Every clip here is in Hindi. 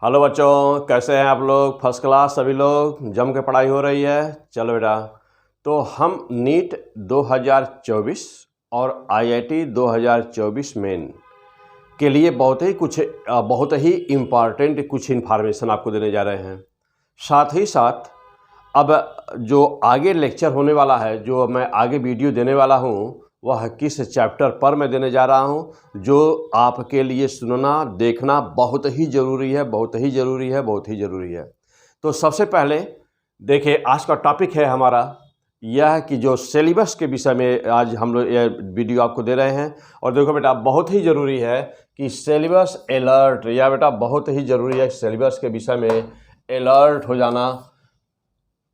हेलो बच्चों, कैसे हैं आप लोग? फर्स्ट क्लास सभी लोग, जम के पढ़ाई हो रही है। चलो बेटा, तो हम नीट 2024 और आईआईटी 2024 मेन के लिए बहुत ही इम्पॉर्टेंट कुछ इन्फॉर्मेशन आपको देने जा रहे हैं। साथ ही साथ अब जो आगे लेक्चर होने वाला है, जो मैं आगे वीडियो देने वाला हूँ, वह किस चैप्टर पर मैं देने जा रहा हूँ, जो आपके लिए सुनना देखना बहुत ही ज़रूरी है, बहुत ही ज़रूरी है, बहुत ही ज़रूरी है। तो सबसे पहले देखिए, आज का टॉपिक है हमारा यह कि जो सिलेबस के विषय में आज हम लोग यह वीडियो आपको दे रहे हैं। और देखो बेटा, बहुत ही ज़रूरी है कि सिलेबस अलर्ट, या बेटा बहुत ही ज़रूरी है सिलेबस के विषय में अलर्ट हो जाना।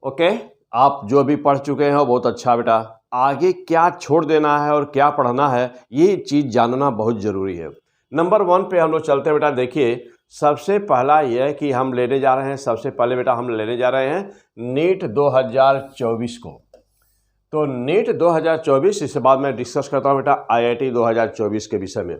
ओके, आप जो भी पढ़ चुके हैं बहुत अच्छा बेटा, आगे क्या छोड़ देना है और क्या पढ़ना है, ये चीज़ जानना बहुत ज़रूरी है। नंबर 1 पे हम लोग चलते हैं बेटा। देखिए, सबसे पहला यह कि हम लेने जा रहे हैं, सबसे पहले बेटा हम लेने जा रहे हैं नीट 2024 को। तो नीट 2024, इसके बाद मैं डिस्कस करता हूँ बेटा आईआईटी 2024 के विषय में।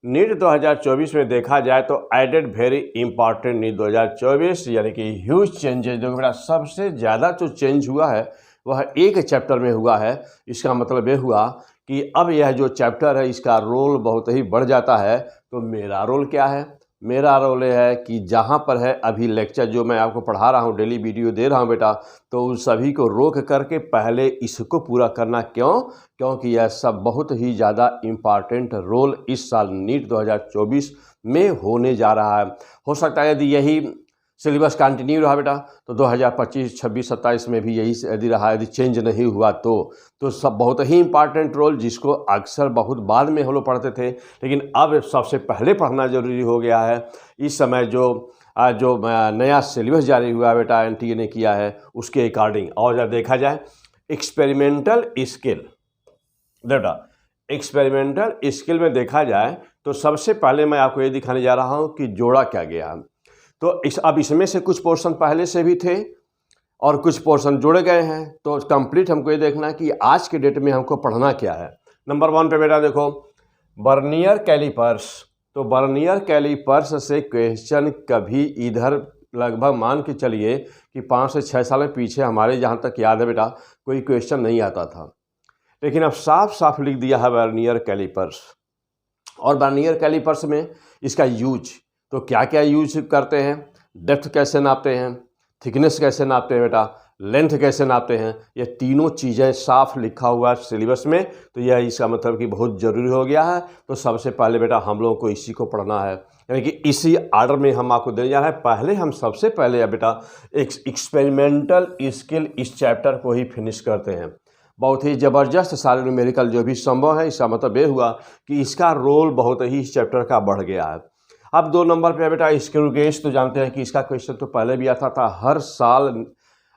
नीट 2024 में देखा जाए तो एडेड वेरी इंपॉर्टेंट नीट 2024, यानी कि ह्यूज चेंजेस। देखो बेटा, सबसे ज़्यादा जो चेंज हुआ है वह एक चैप्टर में हुआ है। इसका मतलब ये हुआ कि अब यह जो चैप्टर है इसका रोल बहुत ही बढ़ जाता है। तो मेरा रोल क्या है? मेरा रोल ये है कि जहाँ पर है अभी लेक्चर जो मैं आपको पढ़ा रहा हूँ, डेली वीडियो दे रहा हूँ बेटा, तो उन सभी को रोक करके पहले इसको पूरा करना। क्योंकि यह सब बहुत ही ज़्यादा इम्पॉर्टेंट रोल इस साल नीट 2024 में होने जा रहा है। हो सकता है यदि यही सिलेबस कंटिन्यू रहा बेटा तो 2025, 26, 27 में भी यही यदि रहा, यदि चेंज नहीं हुआ तो सब बहुत ही इंपॉर्टेंट रोल, जिसको अक्सर बहुत बाद में हम लोग पढ़ते थे, लेकिन अब सबसे पहले पढ़ना जरूरी हो गया है। इस समय जो नया सिलेबस जारी हुआ है बेटा, एनटीए ने किया है, उसके अकॉर्डिंग। और जब देखा जाए एक्सपेरिमेंटल स्किल, बेटा एक्सपेरिमेंटल स्किल में देखा जाए तो सबसे पहले मैं आपको ये दिखाने जा रहा हूँ कि जोड़ा क्या गया है। तो अब इसमें से कुछ पोर्शन पहले से भी थे और कुछ पोर्शन जोड़े गए हैं। तो कंप्लीट हमको ये देखना है कि आज के डेट में हमको पढ़ना क्या है। नंबर 1 पे बेटा देखो, वर्नियर कैलिपर्स। तो वर्नियर कैलिपर्स से क्वेश्चन कभी इधर लगभग मान के चलिए कि 5 से 6 साल में पीछे हमारे जहाँ तक याद है बेटा, कोई क्वेश्चन नहीं आता था, लेकिन अब साफ साफ लिख दिया है वर्नियर कैलिपर्स। और वर्नियर कैलिपर्स में इसका यूज, तो क्या क्या यूज करते हैं, डेप्थ कैसे नापते हैं, थिकनेस कैसे नापते हैं बेटा, लेंथ कैसे नापते हैं, ये तीनों चीज़ें साफ लिखा हुआ है सिलेबस में। तो यह इसका मतलब कि बहुत ज़रूरी हो गया है। तो सबसे पहले बेटा हम लोगों को इसी को पढ़ना है, यानी कि इसी आर्डर में हम आपको देने जा रहे हैं। पहले हम सबसे पहले बेटा एक्सपेरिमेंटल स्किल इस चैप्टर को ही फिनिश करते हैं। बहुत ही ज़बरदस्त सारे न्यूमेरिकल जो भी संभव है, इसका मतलब ये हुआ कि इसका रोल बहुत ही इस चैप्टर का बढ़ गया है। अब 2 नंबर पे बेटा स्क्रू गेज। तो जानते हैं कि इसका क्वेश्चन तो पहले भी आता था, हर साल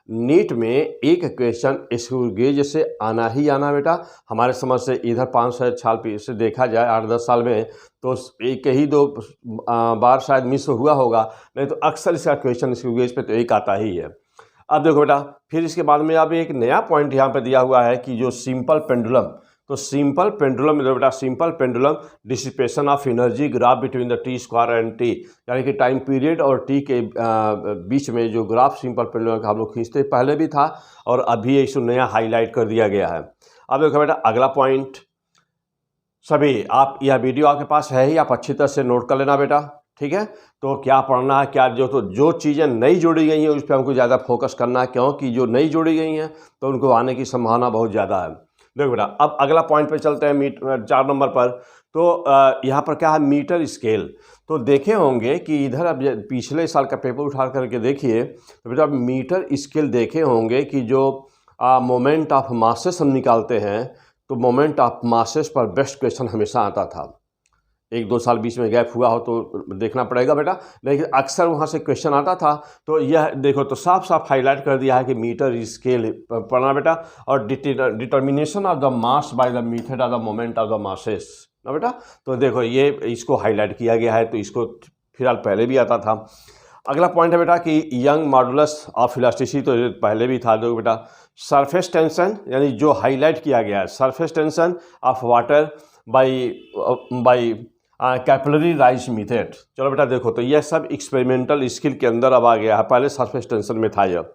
नीट में एक क्वेश्चन स्क्रू गेज से आना ही आना बेटा। हमारे समझ से इधर 5-6 साल से देखा जाए, 8-10 साल में तो एक ही 2 बार शायद मिस हुआ होगा, नहीं तो अक्सर इसका क्वेश्चन स्क्रू गेज पे तो एक आता ही है। अब देखो बेटा, फिर इसके बाद में अब एक नया पॉइंट यहाँ पे दिया हुआ है कि जो सिंपल पेंडुलम। तो सिंपल पेंडुलम बेटा, simple pendulum dissipation of energy graph between the T square and T, यानी कि टाइम पीरियड और टी के बीच में जो ग्राफ सिंपल पेंडुलम का हम लोग खींचते पहले भी था और अभी इसको नया हाईलाइट कर दिया गया है। अब देखो बेटा अगला पॉइंट, सभी आप यह वीडियो आपके पास है ही, आप अच्छी तरह से नोट कर लेना बेटा, ठीक है। तो क्या पढ़ना है, क्या जो चीज़ें नई जोड़ी गई हैं उस पर हमको ज़्यादा फोकस करना है, क्योंकि जो नई जोड़ी गई हैं तो उनको आने की संभावना बहुत ज़्यादा है। देखो बेटा, अब अगला पॉइंट पे चलते हैं 4 नंबर पर। तो यहाँ पर क्या है, मीटर स्केल। तो देखे होंगे कि इधर अब पिछले साल का पेपर उठा करके देखिए तो बेटा मीटर स्केल देखे होंगे कि जो मोमेंट ऑफ मासेस हम निकालते हैं, तो मोमेंट ऑफ मासेस पर बेस्ट क्वेश्चन हमेशा आता था। 1-2 साल बीच में गैप हुआ हो तो देखना पड़ेगा बेटा, लेकिन अक्सर वहाँ से क्वेश्चन आता था। तो यह देखो, तो साफ साफ हाईलाइट कर दिया है कि मीटर स्केल पढ़ना बेटा, और determination of the mass by the method of the moment of the masses ना बेटा। तो देखो ये इसको हाईलाइट किया गया है, तो इसको फिलहाल पहले भी आता था। अगला पॉइंट है बेटा कि यंग मॉडुलस ऑफ इलास्टिसिटी, तो पहले भी था। देखो बेटा सरफेस टेंशन, यानी जो हाईलाइट किया गया है surface tension of water by capillary rise method. चलो बेटा देखो, तो यह सब एक्सपेरिमेंटल स्किल के अंदर अब आ गया है, पहले सरफेस टेंशन में था यह।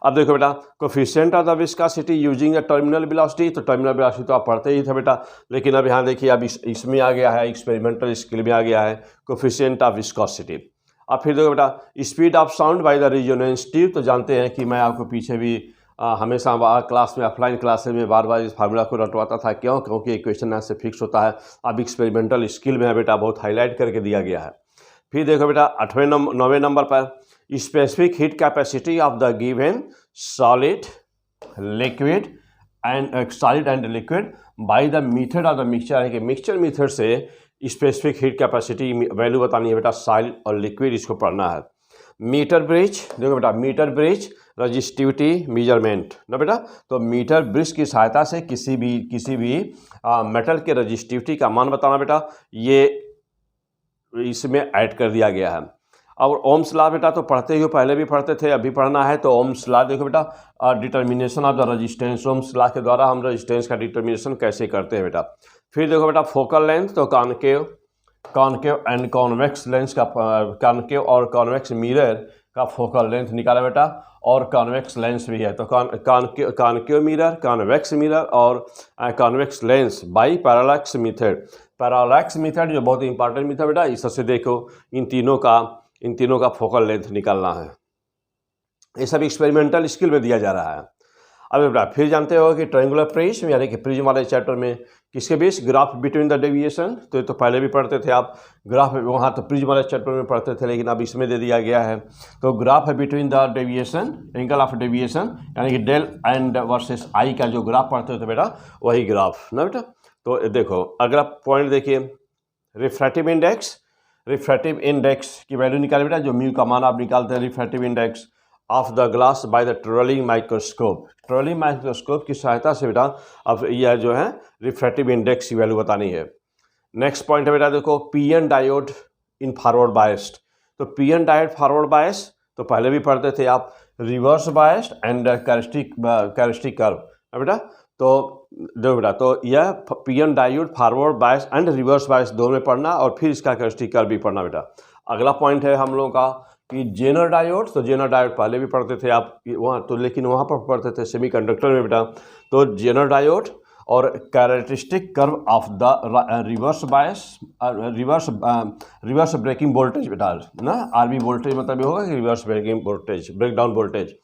अब देखो बेटा, coefficient of the viscosity using a terminal velocity, तो टर्मिनल वेलोसिटी तो आप पढ़ते ही थे बेटा, लेकिन अब यहाँ देखिए अब इसमें आ गया है, एक्सपेरिमेंटल स्किल में आ गया है कोफिशिएंट ऑफ विस्कोसिटी। अब फिर देखो बेटा, speed of sound by the resonance tube, तो जानते हैं कि मैं आपको पीछे भी हमेशा क्लास में, ऑफलाइन क्लासेस में बार बार इस फार्मूला को रटवाता था। क्यों? क्योंकि क्वेश्चन यहाँ से फिक्स होता है। अब एक्सपेरिमेंटल स्किल में है बेटा, बहुत हाईलाइट करके दिया गया है। फिर देखो बेटा 9वें नंबर पर, specific heat capacity of the given solid liquid and liquid bye the method of the mixture, यानी कि मिक्सचर मेथड से स्पेसिफिक हीट कैपेसिटी वैल्यू बतानी है बेटा, सॉलिड और लिक्विड, इसको पढ़ना है। मीटर ब्रिज, देखो बेटा मीटर ब्रिज रजिस्टिविटी मेजरमेंट ना बेटा, तो मीटर ब्रिज की सहायता से किसी भी मेटल के रजिस्टिविटी का मान बताना बेटा, ये इसमें ऐड कर दिया गया है। और ओम्स लॉ बेटा तो पढ़ते ही हो, पहले भी पढ़ते थे, अभी पढ़ना है। तो ओम्स लॉ देखो बेटा, determination of the resistance, Ohm's law के द्वारा हम रेजिस्टेंस का डिटर्मिनेशन कैसे करते हैं बेटा। फिर देखो बेटा फोकल लेंथ, तो कॉनकेव एंड कॉन्वेक्स लेंस का, कॉनकेव और कॉन्वेक्स मिरर का फोकल लेंथ निकाला बेटा, और कॉन्वेक्स लेंस भी है। तो कॉनकेव मिरर, कॉन्वेक्स मिरर और convex lens by parallax method. Parallax method जो बहुत इंपॉर्टेंट मेथड बेटा, इस सबसे देखो इन तीनों का फोकल लेंथ निकालना है। ये सब एक्सपेरिमेंटल स्किल में दिया जा रहा है। अब बेटा फिर जानते हो कि ट्रायंगुलर प्रिज्म, यानी कि प्रिज्म वाले चैप्टर में किसके बीच, ग्राफ बिटवीन द डेविएशन, तो ये तो पहले भी पढ़ते थे आप, ग्राफ वहाँ तो प्रिज्म वाले चैप्टर में पढ़ते थे, लेकिन अब इसमें दे दिया गया है। तो ग्राफ है between the deviation, angle of deviation, यानी कि डेल एंड वर्सेस आई का जो ग्राफ पढ़ते थे बेटा, वही ग्राफ ना बेटा। तो देखो अगला पॉइंट देखिए, रिफ्रैक्टिव इंडेक्स की वैल्यू निकाले बेटा, जो म्यू का मान आप निकालते हैं, refractive index of the glass by the travelling microscope. Travelling microscope की सहायता से बेटा अब यह जो है रिफ्रैक्टिव इंडेक्स की वैल्यू बतानी है। नेक्स्ट पॉइंट है बेटा देखो, PN diode in forward biased. तो पीएन डायोड फॉरवर्ड बायस तो पहले भी पढ़ते थे आप, reverse biased and characteristic curve बेटा। तो देखो बेटा, तो यह PN diode forward bias and reverse bias दोनों में पढ़ना, और फिर इसका कैरेक्टरिस्टिक कर्व भी पढ़ना बेटा। अगला पॉइंट है हम लोगों का कि जेनर डायोड, तो जेनर डायोड पहले भी पढ़ते थे आप वहाँ तो, लेकिन वहाँ पर पढ़ते थे सेमीकंडक्टर में बेटा। तो जेनर डायोड और characteristic curve of the reverse bias, reverse breaking voltage बेटा ना, आरबी वोल्टेज मतलब ये होगा कि reverse breaking voltage, breakdown voltage.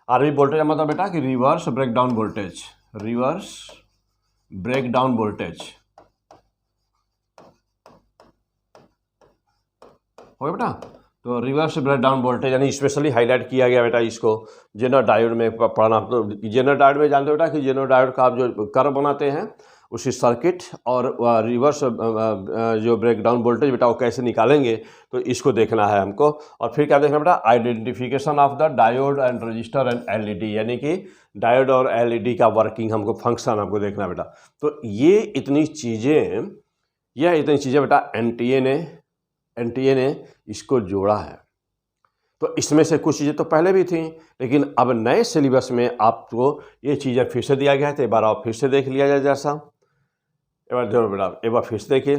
RB voltage का मतलब बेटा कि reverse breakdown voltage, reverse breakdown voltage हो गया बेटा। तो रिवर्स ब्रेकडाउन वोल्टेज यानी स्पेशली हाईलाइट किया गया बेटा इसको जेनर डायोड में पढ़ना। तो जेनर डायोड में जानते हो बेटा कि जेनर डायोड का आप जो कर्व बनाते हैं उसी सर्किट और रिवर्स जो ब्रेकडाउन वोल्टेज बेटा वो कैसे निकालेंगे, तो इसको देखना है हमको। और फिर क्या देखना बेटा, identification of the diode and register and LED, यानी कि डायोड और एलईडी का वर्किंग हमको, फंक्शन हमको देखना बेटा। तो ये इतनी चीज़ें बेटा एनटीए ने इसको जोड़ा है। तो इसमें से कुछ चीज़ें तो पहले भी थी, लेकिन अब नए सिलेबस में आपको ये चीज़ें फिर से दिया गया है। तो एक बार आप फिर से देख लिया जाए, जैसा एक बार देखो बेटा, एक बार फिर से देखिए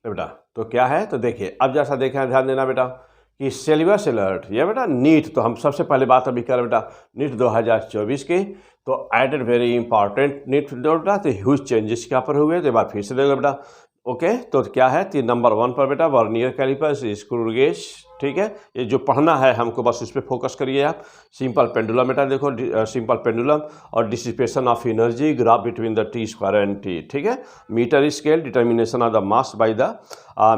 बेटा। तो क्या है, तो देखिए अब जैसा देखा है, ध्यान देना बेटा कि सिलेबस अलर्ट, ये बेटा नीट, तो हम सबसे पहले बात अभी करें बेटा नीट 2024 की। तो एडेड वेरी इंपॉर्टेंट नीट बेटा, तो ह्यूज चेंजेस क्या पर हुए, तो एक बार फिर से देखो बेटा। ओके, तो क्या है, 3 नंबर 1 पर बेटा वर्नियर कैलिपर, स्क्रू गेज, ठीक है, ये जो पढ़ना है हमको बस इस पर फोकस करिए आप। सिंपल पेंडुलम बेटा देखो, सिंपल पेंडुलम और dissipation of energy, graph between the T square and T, ठीक है। Metre scale, determination of the mass by the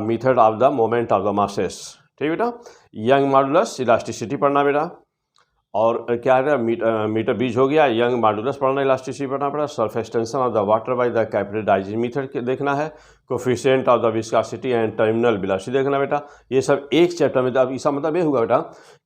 method of the moment of the masses, ठीक बेटा। यंग मॉडुलस, इलास्टिसिटी पढ़ना बेटा। और क्या है, मीटर बीज हो गया, यंग मॉडुलस पढ़ना, इलास्टिसिटी पढ़ना पड़ा, surface tension of the water by the capillary method देखना है, coefficient of the viscosity and terminal velocity देखना बेटा। ये सब एक चैप्टर में। अब इसका मतलब ये हुआ बेटा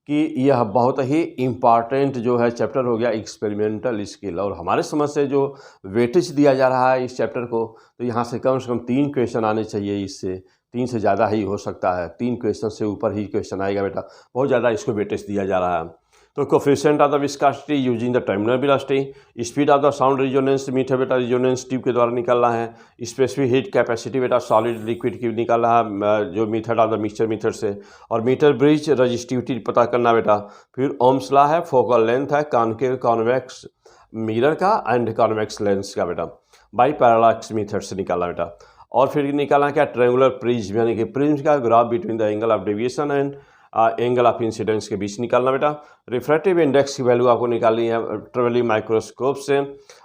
कि यह बहुत ही इंपॉर्टेंट जो है चैप्टर हो गया एक्सपेरिमेंटल स्किल। और हमारे समझ से जो वेटेज दिया जा रहा है इस चैप्टर को, तो यहाँ से कम 3 क्वेश्चन आने चाहिए, इससे 3 से ज़्यादा ही हो सकता है, 3 क्वेश्चन से ऊपर ही क्वेश्चन आएगा बेटा, बहुत ज़्यादा इसको वेटेज दिया जा रहा है। तो coefficient of the viscosity using the terminal velocity, speed of the sound resonance metre बेटा रिजोनेंस ट्यूब के द्वारा निकालना है, स्पेसिफिक हीट कैपेसिटी बेटा सॉलिड लिक्विड की निकालना है जो method of the mixture method से, और मीटर ब्रिज रजिस्टिविटी पता करना बेटा। फिर ओम्स लॉ है, फोकल लेंथ है कॉनकेव कॉन्वेक्स मिरर का एंड कॉन्वेक्स लेंस का बेटा, बाई पैरालैक्स मेथड से निकालना बेटा। और फिर निकालना क्या, ट्रायंगुलर प्रिज्म यानी कि प्रिज्म का graph between the angle of deviation and angle of incidence के बीच निकालना बेटा। रिफ्रैक्टिव इंडेक्स की वैल्यू आपको निकालनी है ट्रेवलिंग माइक्रोस्कोप से,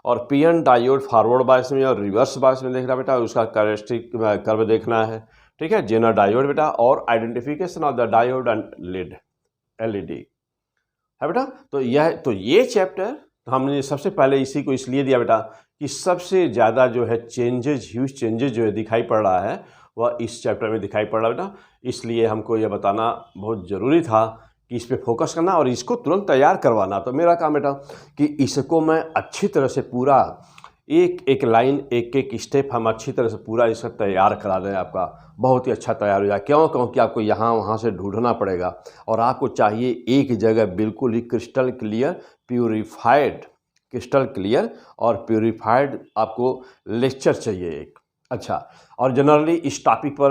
और पीएन डायोड फॉरवर्ड बायस में और रिवर्स बायस में देखना बेटा, उसका कैरेक्टरिस्टिक कर्व देखना है, ठीक है, जेनर डायोड बेटा, और identification of the diode and lead LED है बेटा। तो ये चैप्टर हमने सबसे पहले इसी को इसलिए दिया बेटा कि सबसे ज़्यादा जो है चेंजेज, ह्यूज चेंजेज जो है दिखाई पड़ रहा है वह इस चैप्टर में दिखाई पड़ रहा है बेटा, इसलिए हमको यह बताना बहुत ज़रूरी था कि इस पे फोकस करना और इसको तुरंत तैयार करवाना। तो मेरा काम बेटा कि इसको मैं अच्छी तरह से पूरा एक एक लाइन एक एक स्टेप हम अच्छी तरह से पूरा इसका तैयार करा दें, आपका बहुत ही अच्छा तैयार हो जाए। क्यों? क्योंकि आपको यहाँ वहाँ से ढूंढना पड़ेगा और आपको चाहिए एक जगह बिल्कुल ही crystal clear purified, crystal clear और प्यूरिफाइड आपको लेक्चर चाहिए एक अच्छा। और जनरली इस टॉपिक पर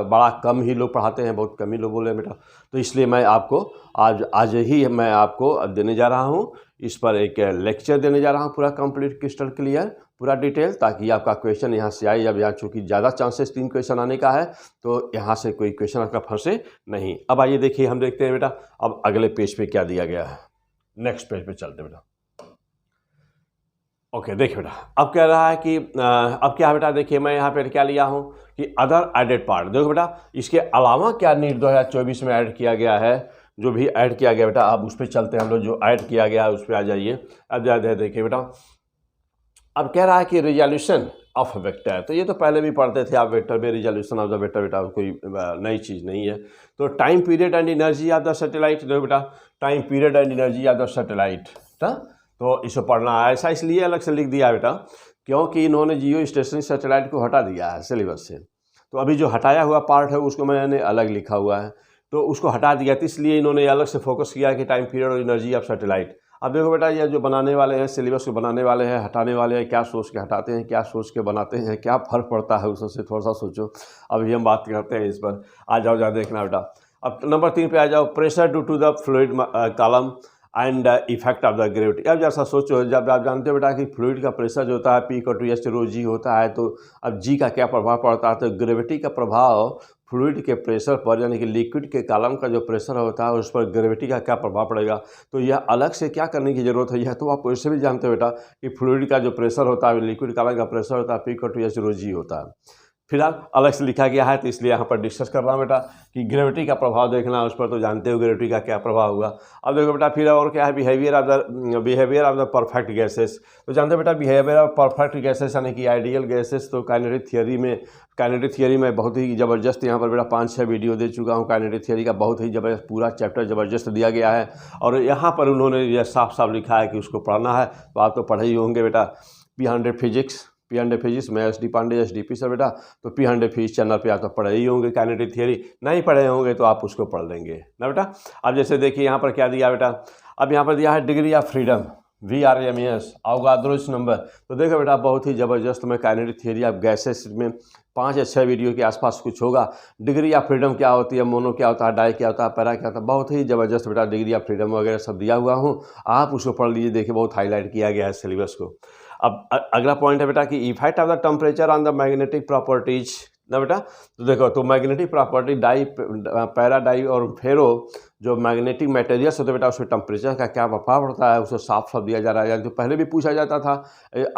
बड़ा कम ही लोग पढ़ाते हैं, बहुत कम ही लोग बोले बेटा, तो इसलिए मैं आपको आज ही मैं आपको देने जा रहा हूँ, इस पर एक लेक्चर देने जा रहा हूँ पूरा कंप्लीट क्रिस्टल क्लियर पूरा डिटेल, ताकि आपका क्वेश्चन यहाँ से आए। जब यहाँ चूँकि ज़्यादा चांसेस 3 क्वेश्चन आने का है तो यहाँ से कोई क्वेश्चन आपका फंसे नहीं। अब आइए देखिए, हम देखते हैं बेटा अब अगले पेज पे क्या दिया गया है। नेक्स्ट पेज पे चलते बेटा। ओके देखिए बेटा, अब कह रहा है कि अब क्या बेटा, देखिए मैं यहाँ पे क्या लिया हूँ कि अदर एडेड पार्ट। देखो बेटा, इसके अलावा क्या नीट 2024 में ऐड किया गया है, जो भी ऐड किया गया बेटा, अब उस पर चलते हैं हम लोग। जो ऐड किया गया है उस पर आ जाइए। अब ज़्यादा देखिए बेटा, अब कह रहा है कि रिजोल्यूशन ऑफ वेक्टर, तो ये तो पहले भी पढ़ते थे आप, वेक्टर में रिजोल्यूशन ऑफ द वेक्टर बेटा कोई नई चीज़ नहीं है। तो time period and energy of the satellite, देखो बेटा time period and energy of the satellite, तो इसे पढ़ना है। ऐसा इसलिए अलग से लिख दिया बेटा क्योंकि इन्होंने जियो स्टेशनरी सैटेलाइट को हटा दिया है सिलेबस से, तो अभी जो हटाया हुआ पार्ट है उसको मैंने अलग लिखा हुआ है, तो उसको हटा दिया, तो इसलिए इन्होंने अलग से फोकस किया कि टाइम पीरियड और एनर्जी ऑफ सैटेलाइट। अब देखो बेटा, ये जो बनाने वाले हैं सिलेबस को बनाने वाले हैं, हटाने वाले हैं, क्या सोच के हटाते हैं, क्या सोच के बनाते हैं, क्या फ़र्क पड़ता है उससे थोड़ा सा सोचो। अभी हम बात करते हैं इस पर, आ जाओ जा देखना बेटा। अब नंबर 3 पे आ जाओ, pressure due to the fluid column and effect of the gravity. अब जैसा सोचो, जब आप जानते हो बेटा कि फ्लूइड का प्रेशर जो होता है P = ρg होता है, तो अब जी का क्या प्रभाव पड़ता है, तो ग्रेविटी का प्रभाव फ्लूइड के प्रेशर पर, यानी कि लिक्विड के कॉलम का जो प्रेशर होता है उस पर ग्रेविटी का क्या प्रभाव पड़ेगा। तो यह अलग से क्या करने की ज़रूरत है, यह तो आप वैसे भी जानते हो बेटा कि फ्लूइड का जो प्रेशर होता है, लिक्विड कॉलम का प्रेशर होता है P = ρg होता है। फिलहाल अलग से लिखा गया है, तो इसलिए यहाँ पर डिस्कस कर रहा हूँ बेटा कि ग्रेविटी का प्रभाव देखना उस पर, तो जानते हो ग्रेविटी का क्या प्रभाव हुआ। अब देखो बेटा, फिर और क्या है, behaviour of the perfect gases. तो जानते हो बेटा बिहेवियर ऑफ परफेक्ट गैसेस यानी कि आइडियल गैसेस, तो काइनेटिक थियरी में बहुत ही ज़बरदस्त यहाँ पर बेटा 5-6 वीडियो दे चुका हूँ। काइनेटिक थियरी का बहुत ही ज़बरदस्त पूरा चैप्टर ज़बरदस्त दिया गया है, और यहाँ पर उन्होंने यह साफ साफ लिखा है कि उसको पढ़ना है, तो आप तो पढ़े ही होंगे बेटा। P100 फिजिक्स में SD पांडे SDP सर बेटा, तो P100 फिजिक्स चैनल पे आप तो पढ़े ही होंगे। काइनेटिक थियरी नहीं पढ़े होंगे तो आप उसको पढ़ लेंगे ना बेटा। अब जैसे देखिए यहाँ पर क्या दिया बेटा, अब यहाँ पर दिया है degree of freedom VRMS Avogadro's number. तो देखो बेटा बहुत ही ज़बरदस्त में काइनेटिक थियरी ऑफ गैसेस में 5 या 6 वीडियो के आसपास कुछ होगा। डिग्री ऑफ फ्रीडम क्या होती है, मोनो क्या होता है, डाई क्या होता है, पैरा क्या होता है, बहुत ही ज़बरदस्त बेटा डिग्री ऑफ फ्रीडम वगैरह सब दिया हुआ हूँ, आप उसको पढ़ लीजिए। देखिए बहुत हाईलाइट किया गया है सिलेबस को। अब अगला पॉइंट है बेटा कि effect of the temperature on the magnetic properties ना बेटा। तो देखो, तो magnetic property dia, para dia और फेरो जो मैग्नेटिक मटेरियल्स होते बेटा, उसमें टेम्परेचर का क्या प्रभाव पड़ता है, उसे साफ साफ दिया जा रहा है। तो पहले भी पूछा जाता था,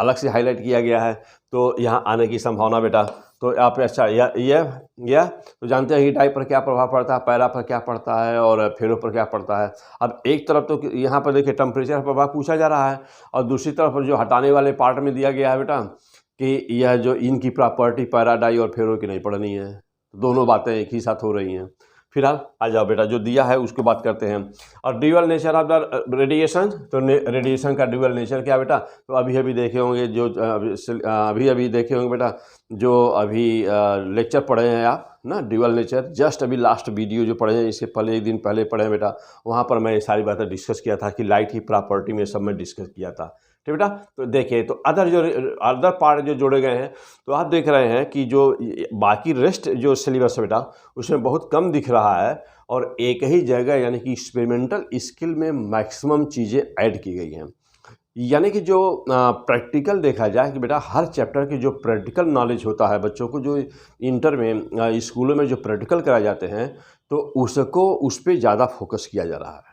अलग से हाईलाइट किया गया है, तो यहाँ आने की संभावना बेटा। तो आप अच्छा यह तो जानते हैं कि डाई पर क्या प्रभाव पड़ता है, पैरा पर क्या पड़ता है और फेरो पर क्या पड़ता है। अब एक तरफ तो यहाँ पर देखिए टेम्परेचर प्रभाव पूछा जा रहा है, और दूसरी तरफ जो हटाने वाले पार्ट में दिया गया है बेटा कि यह जो इनकी प्रॉपर्टी पैरा डाई और फेरो की नहीं पढ़नी है, दोनों बातें एक ही साथ हो रही हैं। फिलहाल आ जाओ बेटा, जो दिया है उसको बात करते हैं। और dual nature of the radiation, तो रेडिएशन का ड्यूअल नेचर क्या बेटा, तो अभी देखे होंगे जो अभी देखे होंगे बेटा, जो अभी लेक्चर पढ़े हैं आप ना, ड्यूअल नेचर, जस्ट अभी लास्ट वीडियो जो पढ़े हैं, इससे पहले एक दिन पहले पढ़े हैं बेटा, वहाँ पर मैं ये सारी बातें डिस्कस किया था कि लाइट की प्रॉपर्टी में सब मैं डिस्कस किया था। ठीक बेटा, तो देखिए, तो अदर पार्ट जो जोड़े गए हैं, तो आप देख रहे हैं कि जो बाकी रेस्ट जो सिलेबस है बेटा, उसमें बहुत कम दिख रहा है, और एक ही जगह यानी कि एक्सपेरिमेंटल स्किल में मैक्सिमम चीज़ें ऐड की गई हैं। यानी कि जो प्रैक्टिकल देखा जाए कि बेटा हर चैप्टर की जो प्रैक्टिकल नॉलेज होता है बच्चों को, जो इंटर में स्कूलों में जो प्रैक्टिकल कराए जाते हैं, तो उसको उस पर ज़्यादा फोकस किया जा रहा है।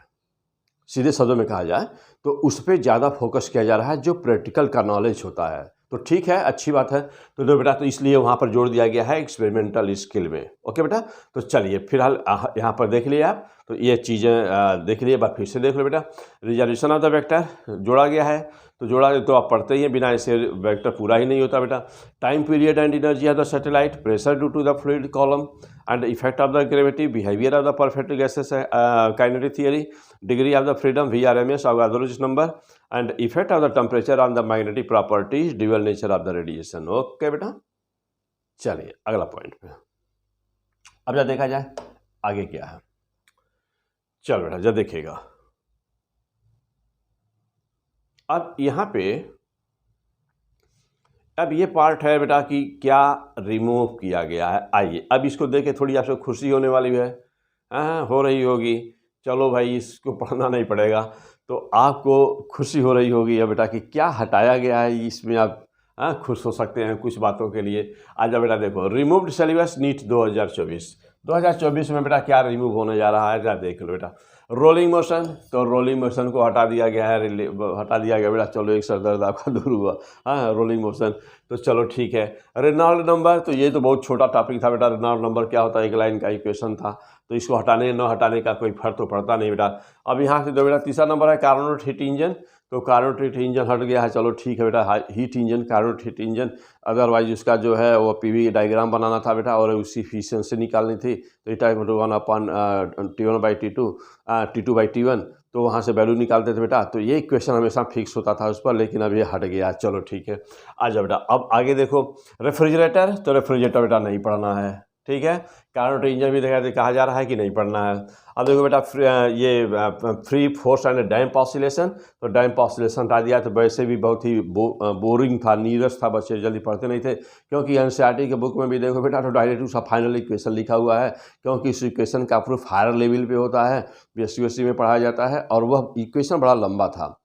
सीधे शब्दों में कहा जाए तो उस पर ज़्यादा फोकस किया जा रहा है, जो प्रैक्टिकल का नॉलेज होता है। तो ठीक है, अच्छी बात है। तो बेटा, तो इसलिए वहाँ पर जोड़ दिया गया है एक्सपेरिमेंटल स्किल में। ओके बेटा, तो चलिए फिलहाल यहाँ पर देख लिए आप, तो ये चीज़ें देख लिए, बात फिर से देख लो बेटा। रिजोल्यूशन ऑफ द वेक्टर जोड़ा गया है, तो जोड़ा तो आप पढ़ते ही हैं, बिना ऐसे वेक्टर पूरा ही नहीं होता बेटा। Time period and energy of the satellite, pressure due to the fluid column and effect of the gravity, behaviour of the perfect gases kinetic theory, degree of the freedom VRMS Avogadro's number, and effect of the temperature on the magnetic properties, dual nature of the radiation. Okay बेटा, चलिए अगला पॉइंट पे अब जब देखा जाए आगे क्या है। चलो बेटा, जब देखिएगा, अब यहाँ पे अब ये पार्ट है बेटा कि क्या रिमूव किया गया है। आइए अब इसको देख के थोड़ी आपसे खुशी होने वाली है, हाँ हो रही होगी। चलो भाई, इसको पढ़ना नहीं पड़ेगा, तो आपको खुशी हो रही होगी अब बेटा कि क्या हटाया गया है, इसमें आप खुश हो सकते हैं कुछ बातों के लिए। आज बेटा देखो, रिमूव्ड सिलेबस नीट 2024 में बेटा क्या रिमूव होने जा रहा है, देख लो बेटा। रोलिंग मोशन, तो रोलिंग मोशन को हटा दिया गया है, हटा दिया गया बेटा। चलो, एक सर दर्द आपका दूर हुआ। हाँ, रोलिंग मोशन, तो चलो ठीक है। रेनॉल्ड नंबर, तो ये तो बहुत छोटा टॉपिक था बेटा। रेनॉल्ड नंबर क्या होता है, एक लाइन का इक्वेशन था, तो इसको हटाने न हटाने का कोई फर्क तो पड़ता नहीं बेटा। अब यहाँ से दो बेटा, तीसरा नंबर है कार्नोट हीट इंजन, तो कार्नोट हीट इंजन हट गया है, चलो ठीक है बेटा। Heat engine, Carnot heat engine, otherwise उसका जो है वो PV डायग्राम बनाना था बेटा, और उसकी एफिशिएंसी निकालनी थी, तो इटा 1/T1 T2/T1, तो वहाँ से वैल्यू निकालते थे बेटा। तो ये इक्वेशन हमेशा फिक्स होता था उस पर, लेकिन अब ये हट गया। चलो ठीक है, आ जाओ बेटा। अब आगे देखो, रेफ्रिजरेटर, तो रेफ्रिजरेटर बेटा नहीं पढ़ना है, ठीक है। कार्नोट इंजन भी कहा जा रहा है कि नहीं पढ़ना है। अब देखो बेटा, ये free force and damp oscillation, तो डैम्प ऑसिलेशन हटा दिया। तो वैसे भी बहुत ही बोरिंग था, नीरस था, बच्चे जल्दी पढ़ते नहीं थे, क्योंकि NCERT के बुक में भी देखो बेटा, तो डायरेक्ट उसका फाइनल इक्वेशन लिखा हुआ है, क्योंकि इस इक्वेशन का प्रूफ हायर लेवल पे होता है, BSc में पढ़ाया जाता है, और वह इक्वेशन बड़ा लंबा था।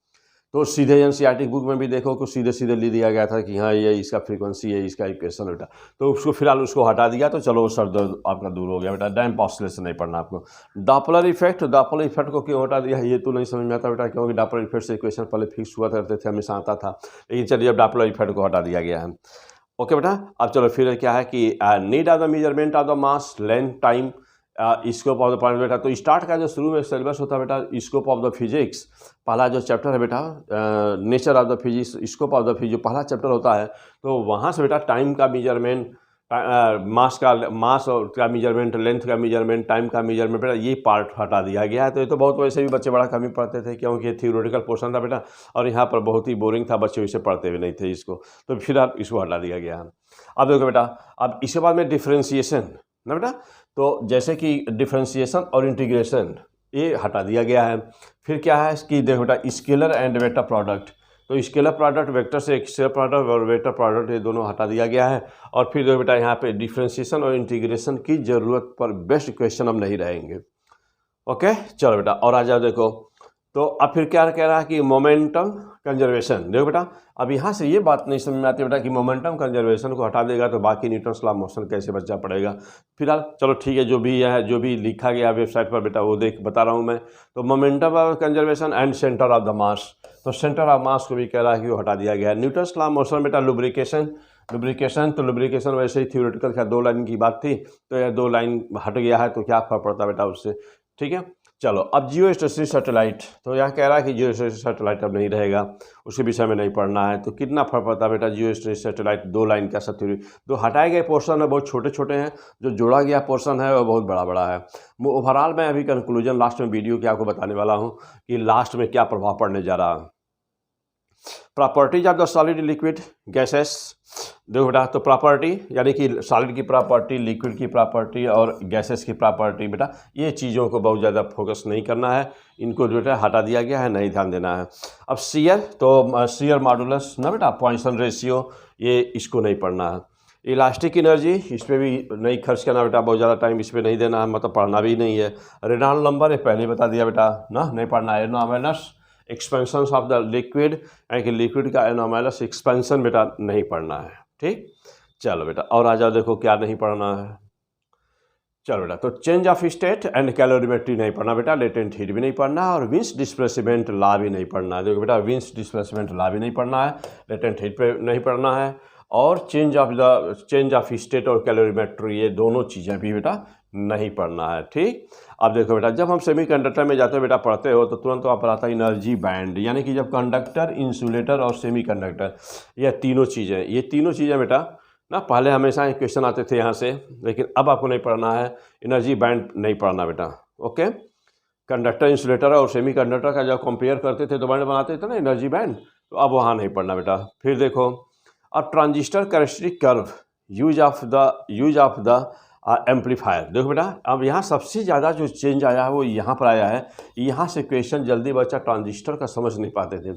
तो सीधे NCERT बुक में भी देखो कि सीधे सीधे लिख दिया गया था कि हाँ ये इसका फ्रीक्वेंसी है, इसका इक्वेशन बेटा। तो उसको फिलहाल उसको हटा दिया, तो चलो सर दर्द आपका दूर हो गया बेटा। डैम्प ऑसिलेशन नहीं पढ़ना आपको। डॉपलर इफेक्ट, डॉपलर इफेक्ट को क्यों हटा दिया ये तो नहीं समझ में आता बेटा, क्योंकि डॉपलर इफेक्ट से इक्वेशन पहले फिक्स हुआ करते थे, हमेशा आता था, लेकिन चलिए अब डॉपलर इफेक्ट को हटा दिया गया है। ओके बेटा, अब चलो फिर क्या है कि need of the measurement of the mass, length, time, scope of the point बेटा। तो स्टार्ट का जो शुरू में सिलेबस होता है बेटा, स्कोप ऑफ द फिजिक्स, पहला जो चैप्टर है बेटा, nature of the physics, scope of the physics, जो पहला चैप्टर होता है, तो वहाँ से बेटा टाइम का मेजरमेंट, मास का मेजरमेंट, लेंथ का मेजरमेंट, टाइम का मेजरमेंट बेटा, ये पार्ट हटा दिया गया है। तो ये तो बहुत वैसे भी बच्चे बड़ा कम ही पढ़ते थे, क्योंकि ये थियोरेटिकल पोर्शन था बेटा, और यहाँ पर बहुत ही बोरिंग था, बच्चे इसे पढ़ते भी नहीं थे इसको, तो फिर आप इसको हटा दिया गया है। अब देखो बेटा, अब इसके बाद में डिफ्रेंशिएशन ना बेटा, तो जैसे कि डिफ्रेंशिएशन और इंटीग्रेशन ये हटा दिया गया है। फिर क्या है कि देखो बेटा, स्केलर एंड वेक्टर प्रोडक्ट, तो स्केलर प्रोडक्ट, वेक्टर से स्केलर प्रोडक्ट और वेक्टर प्रोडक्ट, ये दोनों हटा दिया गया है। और फिर देखो बेटा, यहाँ पे डिफ्रेंशिएशन और इंटीग्रेशन की ज़रूरत पर बेस्ट क्वेश्चन अब नहीं रहेंगे। ओके, चलो बेटा, और आ जाओ देखो, तो अब फिर क्या कह रहा है कि मोमेंटम कंजर्वेशन। देखो बेटा, अब यहाँ से ये बात नहीं समझ में आती बेटा कि मोमेंटम कंजर्वेशन को हटा देगा तो बाकी न्यूटन्स लॉ ऑफ मोशन कैसे बच्चा पड़ेगा। फिलहाल चलो ठीक है, जो भी है, जो भी लिखा गया वेबसाइट पर बेटा, वो बता रहा हूँ मैं। तो momentum of conservation and centre of the मास, तो सेंटर ऑफ मास को भी कह रहा है कि वो हटा दिया गया है। न्यूटन्स लॉ ऑफ मोशन बेटा, लुब्रिकेशन, तो लुब्रिकेशन वैसे ही थियोरेटिकल का 2 लाइन की बात थी, तो यह 2 लाइन हट गया है, तो क्या फर्क पड़ता है बेटा उससे। ठीक है। चलो अब जियो स्टेशनरी सैटेलाइट, तो यहाँ कह रहा है कि जियो स्टेशनरी सैटेलाइट अब नहीं रहेगा, उसके विषय में नहीं पढ़ना है। तो कितना फर्क पड़ता है बेटा, जियो स्टेशनरी सैटेलाइट 2 लाइन का सब थ्योरी, तो हटाए गए पोर्शन है बहुत छोटे छोटे हैं, जो जोड़ा गया पोर्शन है वो बहुत बड़ा बड़ा है। ओवरऑल मैं अभी कंक्लूजन लास्ट में वीडियो के आपको बताने वाला हूँ कि लास्ट में क्या प्रभाव पड़ने जा रहा है। Properties of the solid liquid gases, देखो बेटा, तो प्रॉपर्टी यानी कि सॉलिड की प्रॉपर्टी, लिक्विड की प्रॉपर्टी और गैसेस की प्रॉपर्टी, बेटा ये चीज़ों को बहुत ज़्यादा फोकस नहीं करना है, इनको जो है हटा दिया गया है, नहीं ध्यान देना है। अब शियर, तो शियर मॉडुलस ना बेटा, पॉइसन रेशियो, ये इसको नहीं पढ़ना है। इलास्टिक एनर्जी, इस पर भी नहीं खर्च करना बेटा, बहुत ज़्यादा टाइम इस पर नहीं देना है, मतलब पढ़ना भी नहीं है। रेनॉल्ड नंबर ये पहले बता दिया बेटा ना, नहीं पढ़ना है। एनोमैलस एक्सपेंशन ऑफ द लिक्विड, यानी कि लिक्विड का एनोमैलस एक्सपेंशन बेटा नहीं पढ़ना है, ठीक। चलो बेटा और आ जाओ, देखो क्या नहीं पढ़ना है। चलो बेटा, तो change of state and calorimetry नहीं पढ़ना बेटा, लेटेंट हीट भी नहीं पढ़ना है, और विंस डिस्प्लेसमेंट लॉ भी नहीं पढ़ना है। देखो बेटा, विंस डिस्प्लेसमेंट लॉ भी नहीं पढ़ना है, लेटेंट हीट पे नहीं पढ़ना है, और चेंज ऑफ स्टेट और कैलोरीमेट्री, ये दोनों चीज़ें भी बेटा नहीं पढ़ना है, ठीक। अब देखो बेटा, जब हम सेमीकंडक्टर में जाते हो बेटा पढ़ते हो, तो तुरंत वहाँ पर आता है एनर्जी बैंड, यानी कि जब कंडक्टर, इंसुलेटर और सेमीकंडक्टर, ये तीनों चीज़ें बेटा ना, पहले हमेशा क्वेश्चन आते थे यहाँ से, लेकिन अब आपको नहीं पढ़ना है, एनर्जी बैंड नहीं पढ़ना बेटा, ओके। कंडक्टर, इंसुलेटर और सेमीकंडक्टर का जब कंपेयर करते थे तो बैंड बनाते थे ना, एनर्जी बैंड, तो अब वहाँ नहीं पढ़ना बेटा। फिर देखो, अब transistor characteristic curve, use of the amplifier, देखो बेटा अब यहाँ सबसे ज़्यादा जो चेंज आया है वो यहाँ पर आया है। यहाँ से क्वेश्चन जल्दी बच्चा ट्रांजिस्टर का समझ नहीं पाते थे।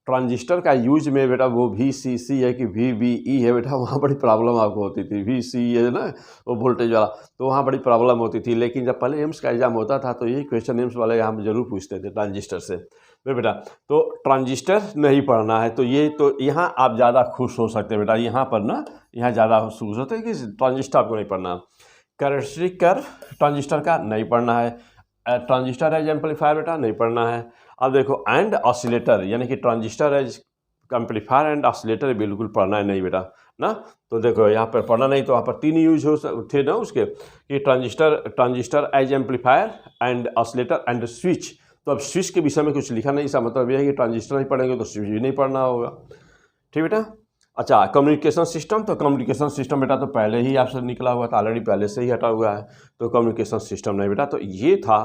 ट्रांजिस्टर का यूज में बेटा वो VCC है कि VBE है बेटा, वहाँ बड़ी प्रॉब्लम आपको होती थी। VC है ना वो वोल्टेज वाला, तो वहाँ बड़ी प्रॉब्लम होती थी। लेकिन जब पहले एम्स का एग्जाम होता था तो यही क्वेश्चन एम्स वाले यहाँ जरूर पूछते थे ट्रांजिस्टर से। तो बेटा तो ट्रांजिस्टर नहीं पढ़ना है, तो ये तो यहाँ आप ज़्यादा खुश हो सकते हैं बेटा, यहाँ पर ना यहाँ ज़्यादा खुश होते हैं कि ट्रांजिस्टर आपको नहीं पढ़ना। कैरेक्टरिस्टिक कर्व ट्रांजिस्टर का नहीं पढ़ना है। ट्रांजिस्टर एज एम्पलीफायर बेटा नहीं पढ़ना है। अब देखो एंड ऑसिलेटर, यानी कि transistor as amplifier and oscillator बिल्कुल पढ़ना है नहीं बेटा ना। तो देखो यहाँ पर पढ़ना नहीं, तो वहाँ पर 3 यूज हो थे ना उसके, कि transistor as amplifier and oscillator and switch. तो अब स्विच के विषय में कुछ लिखा नहीं, इसका मतलब यह है कि ट्रांजिस्टर नहीं पढ़ेंगे तो स्विच भी नहीं पढ़ना होगा, ठीक बेटा। अच्छा, कम्युनिकेशन सिस्टम, तो कम्युनिकेशन सिस्टम बेटा तो पहले ही आपसे निकला हुआ था, ऑलरेडी पहले से ही हटा हुआ है, तो कम्युनिकेशन सिस्टम नहीं बेटा। तो ये था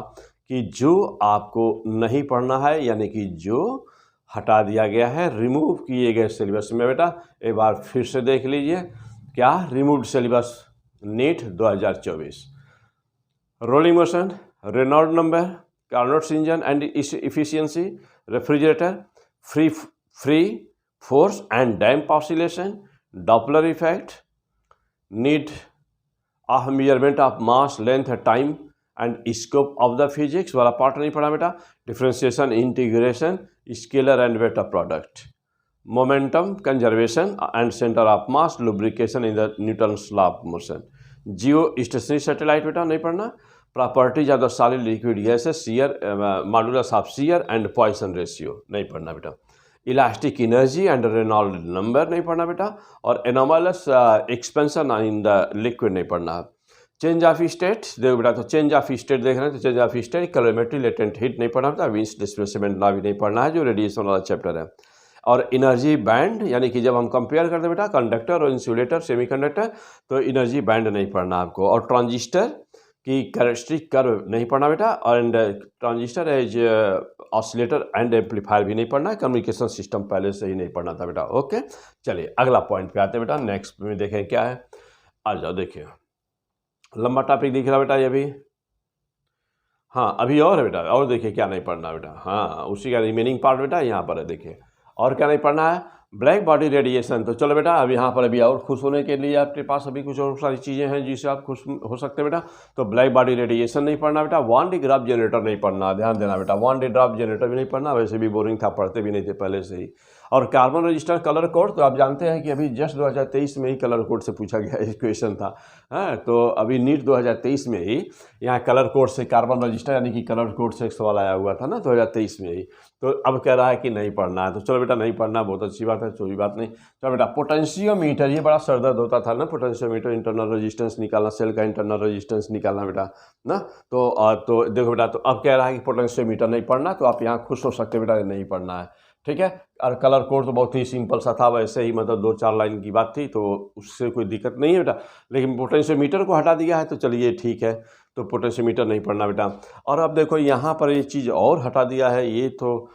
कि जो आपको नहीं पढ़ना है, यानी कि जो हटा दिया गया है, रिमूव किए गए सिलेबस में बेटा। एक बार फिर से देख लीजिए, क्या removed syllabus NEET 2024, rolling motion, Reynold number, Carnot's engine and efficiency, refrigerator, free force and damp oscillation, Doppler effect, need of measurement of mass, length, time and scope of the physics वाला पार्ट नहीं पढ़ा बेटा। Differentiation, integration, scalar and vector product, momentum conservation and centre of mass, lubrication in the Newton's law of motion. Geostationary satellite बेटा नहीं पढ़ना। Properties of the solid liquid gases, shear modulus of shear and Poisson ratio नहीं पढ़ना बेटा। Elastic energy and Reynold number नहीं पढ़ना बेटा, और anomalous expansion in the liquid नहीं पढ़ना। चेंज ऑफ स्टेट देखो बेटा, तो चेंज ऑफ स्टेट देख रहे हैं, तो change of state, calorimetry, latent heat नहीं पढ़ना बेटा, विंस डिस्प्लेसमेंट लॉ भी नहीं पढ़ना है जो रेडिएशन वाला चैप्टर है। और एनर्जी बैंड, यानी कि जब हम कंपेयर करते हैं बेटा कंडक्टर और इंसुलेटर, सेमीकंडक्टर, तो एनर्जी बैंड नहीं पढ़ना आपको। और ट्रांजिस्टर की कैरेक्टरिस्टिक कर्व नहीं पढ़ना बेटा, और transistor as oscillator and amplifier भी नहीं पढ़ना है। कम्युनिकेशन सिस्टम पहले से ही नहीं पढ़ना था बेटा, ओके। चलिए अगला पॉइंट पे आते हैं बेटा, नेक्स्ट में देखें क्या है। आ जाओ, देखिए लंबा टॉपिक दिख रहा बेटा ये भी, हाँ अभी और है बेटा, और देखिए क्या नहीं पढ़ना बेटा, हाँ उसी का रिमेनिंग पार्ट बेटा यहाँ पर है, देखिए और क्या नहीं पढ़ना है। ब्लैक बॉडी रेडिएशन, तो चलो बेटा अब यहाँ पर अभी और खुश होने के लिए आपके पास अभी कुछ और सारी चीज़ें हैं जिससे आप खुश हो सकते हैं बेटा। तो ब्लैक बॉडी रेडिएशन नहीं पढ़ना बेटा। वन डी ड्रॉप जनरेटर नहीं पढ़ना, ध्यान देना बेटा, वन डी ड्रॉप जनरेटर भी नहीं पढ़ना, वैसे भी बोरिंग था, पढ़ते भी नहीं थे पहले से ही। और कार्बन रजिस्टर कलर कोड तो आप जानते हैं कि अभी जस्ट 2023 में ही कलर कोड से पूछा गया क्वेश्चन था। तो अभी नीट 2023 में ही यहाँ कलर कोड से, कार्बन रजिस्टर यानी कि कलर कोड से एक सवाल आया हुआ था ना 2023 में ही। तो अब कह रहा है कि नहीं पढ़ना है, तो चलो बेटा नहीं पढ़ना, बहुत अच्छी बात है, कोई बात नहीं। चलो बेटा पोटेंशियोमीटर, ये बड़ा सरदर्द होता था ना, पोटेंशियोमीटर, इंटरनल रेजिस्टेंस निकालना, सेल का इंटरनल रेजिस्टेंस निकालना बेटा ना। तो देखो बेटा, तो अब कह रहा है कि पोटेंशियोमीटर नहीं पढ़ना, तो आप यहाँ खुश हो सकते हैं बेटा नहीं पढ़ना है, ठीक है। और कलर कोड तो बहुत ही सिंपल सा था, वैसे ही मतलब 2-4 लाइन की बात थी, तो उससे कोई दिक्कत नहीं है बेटा। लेकिन पोटेंशियोमीटर को हटा दिया है तो चलिए ठीक है, तो पोटेंशियोमीटर नहीं पढ़ना बेटा। और अब देखो यहाँ पर ये चीज़ और हटा दिया है, ये तो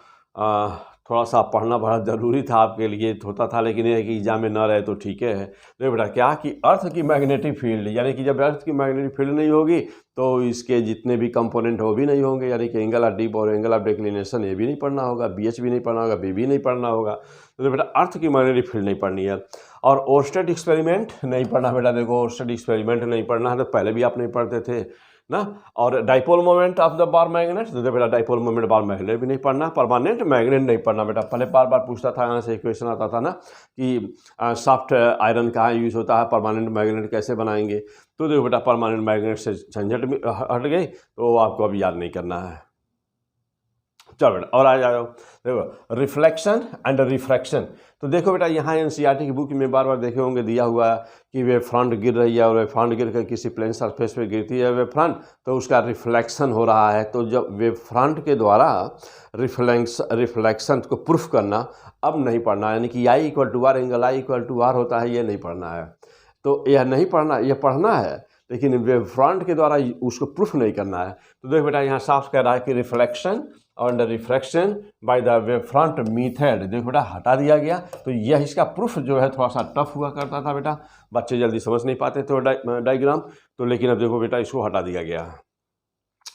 थोड़ा सा पढ़ना बड़ा ज़रूरी था आपके लिए, होता था, लेकिन ये है कि एग्जाम में ना रहे तो ठीक है। देखो बेटा क्या कि अर्थ की मैग्नेटिक फील्ड, यानी कि जब अर्थ की मैग्नेटिक फील्ड नहीं होगी तो इसके जितने भी कंपोनेंट हो भी नहीं होंगे, यानी कि एंगल ऑफ डिप और एंगल ऑफ डिक्लिनेशन ये भी नहीं पढ़ना होगा, BH भी नहीं पढ़ना होगा, B भी नहीं पढ़ना होगा। तो बेटा अर्थ की मैग्नेटिक फील्ड नहीं पढ़नी है। और ओर्स्टेड एक्सपेरिमेंट नहीं पढ़ना बेटा, देखो ओर्स्टेड एक्सपेरिमेंट नहीं पढ़ना है, तो पहले भी आप नहीं पढ़ते थे ना। और dipole moment of the bar magnet, तो बेटा डाइपोल मोमेंट बार मैग्नेट भी नहीं पढ़ना, परमानेंट मैग्नेट नहीं पढ़ना बेटा। पहले बार बार पूछता था, यहाँ से क्वेश्चन आता था ना कि सॉफ्ट आयरन कहाँ यूज़ होता है, परमानेंट मैग्नेट कैसे बनाएंगे। तो देखो बेटा परमानेंट मैग्नेट से झंझट हट गई, तो आपको अब याद नहीं करना है। चलो बेटा और आ जाओ, देखो रिफ्लेक्शन एंड रिफ्रैक्शन। तो देखो बेटा यहाँ एनसीईआरटी की बुक में बार बार देखे होंगे दिया हुआ है कि वे फ्रंट गिर रही है और वे फ्रंट गिर कर किसी प्लेन सरफेस पे गिरती है वे फ्रंट, तो उसका रिफ्लेक्शन हो रहा है। तो जब वे फ्रंट के द्वारा रिफ्लेक्शन को प्रूफ करना अब नहीं पढ़ना, यानी कि I = R, angle I = R होता है, ये नहीं पढ़ना है। तो यह नहीं पढ़ना, यह पढ़ना है, लेकिन वेव फ्रंट के द्वारा उसको प्रूफ नहीं करना है। तो देखो बेटा यहाँ साफ कह रहा है कि रिफ्लेक्शन और refraction by the wave front method, देखो बेटा हटा दिया गया। तो यह इसका प्रूफ जो है थोड़ा सा टफ हुआ करता था बेटा, बच्चे जल्दी समझ नहीं पाते थे डायग्राम, तो लेकिन अब देखो बेटा इसको हटा दिया गया।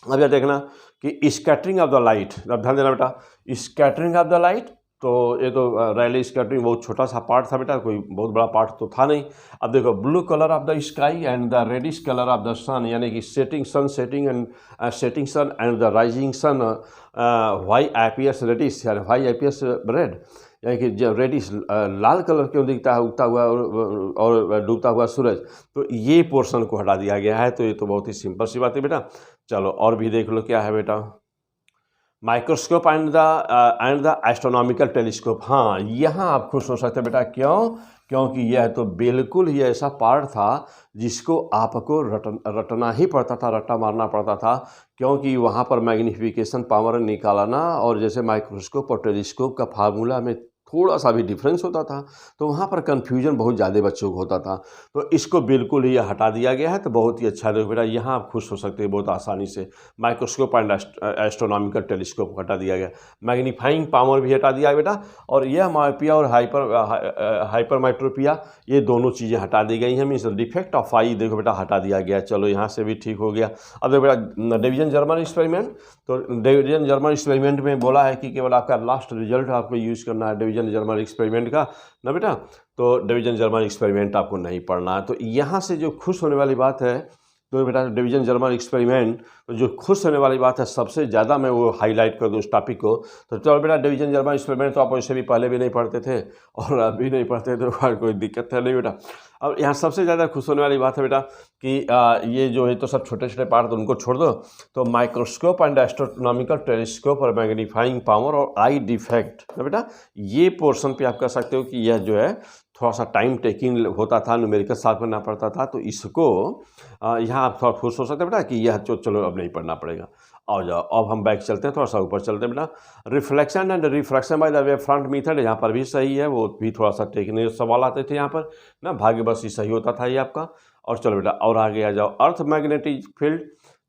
अब यह देखना कि स्कैटरिंग ऑफ द लाइट, अब ध्यान देना बेटा, स्कैटरिंग ऑफ द लाइट, तो ये तो रैली स्कैटरिंग बहुत छोटा सा पार्ट था बेटा, कोई बहुत बड़ा पार्ट तो था नहीं। अब देखो blue colour of the sky and the reddish colour of the sun, यानी कि setting sun and the rising sun, why appears reddish, यानी व्हाई अपीयर्स रेड, यानी कि जब रेडिश लाल कलर क्यों दिखता है उगता हुआ और डूबता हुआ सूरज, तो ये पोर्शन को हटा दिया गया है। तो ये तो बहुत ही सिंपल सी बात है बेटा। चलो और भी देख लो क्या है बेटा, microscope and the astronomical telescope. हाँ यहाँ आप खुश हो सकते हैं बेटा, क्यों? क्योंकि यह तो बिल्कुल ही ऐसा पार्ट था जिसको आपको रटना ही पड़ता था, रट्टा मारना पड़ता था, क्योंकि वहाँ पर मैग्नीफिकेशन पावर निकालना और जैसे माइक्रोस्कोप और टेलीस्कोप का फार्मूला में थोड़ा सा भी डिफरेंस होता था, तो वहाँ पर कन्फ्यूजन बहुत ज़्यादा बच्चों को होता था। तो इसको बिल्कुल ही हटा दिया गया है, तो बहुत ही अच्छा देखो बेटा, यहाँ आप खुश हो सकते हैं बहुत आसानी से। माइक्रोस्कोप एंड एस्ट्रोनॉमिकल टेलीस्कोप हटा दिया गया, मैग्नीफाइंग पावर भी हटा दिया बेटा, और यह मायोपिया और हाइपरमेट्रोपिया ये दोनों चीज़ें हटा दी गई हैं। मीन्स डिफेक्ट ऑफ आई देखो बेटा हटा दिया गया। चलो यहाँ से भी ठीक हो गया। अब देखो बेटा डिवीजन जर्मन एक्सपेरिमेंट, तो डिवीजन जर्मन एक्सपेरिमेंट में बोला है कि केवल आपका लास्ट रिजल्ट आपको यूज़ करना है डिवीजन जर्मन एक्सपेरिमेंट का ना बेटा, तो डिवीजन जर्मन एक्सपेरिमेंट आपको नहीं पढ़ना है। तो यहाँ से जो खुश होने वाली बात है, तो बेटा डिवीजन जर्मन एक्सपेरिमेंट, तो जो खुश होने वाली बात है सबसे ज़्यादा मैं वो हाईलाइट कर दूँ उस टॉपिक को। तो चलो बेटा डिवीजन जर्मन एक्सपेरिमेंट तो आप वैसे भी पहले भी नहीं पढ़ते थे और अभी नहीं पढ़ते थे, तो कोई दिक्कत है नहीं बेटा। अब यहाँ सबसे ज़्यादा खुश होने वाली बात है बेटा कि ये जो है तो सब छोटे छोटे पार्ट तो उनको छोड़ दो, तो माइक्रोस्कोप एंड एस्ट्रोनॉमिकल टेलीस्कोप और मैग्नीफाइंग पावर और आई डिफेक्ट ना बेटा, ये पोर्शन पे आप कह सकते हो कि यह जो है थोड़ा सा टाइम टेकिंग होता था, न्यूमेरिकल सॉल्व करना पड़ता था, तो इसको यहाँ आप थोड़ा खुश हो सकते हैं बेटा कि यह चलो अब नहीं पढ़ना पड़ेगा। आओ जाओ अब हम बैक चलते हैं, थोड़ा सा ऊपर चलते हैं बेटा। Reflection and refraction by the wave front method, यहाँ पर भी सही है, वो भी थोड़ा सा टेक्निकल सवाल आते थे यहाँ पर ना, भाग्य बस ही सही होता था ये आपका। और चलो बेटा और आगे आ जाओ, अर्थ मैग्नेटिक फील्ड,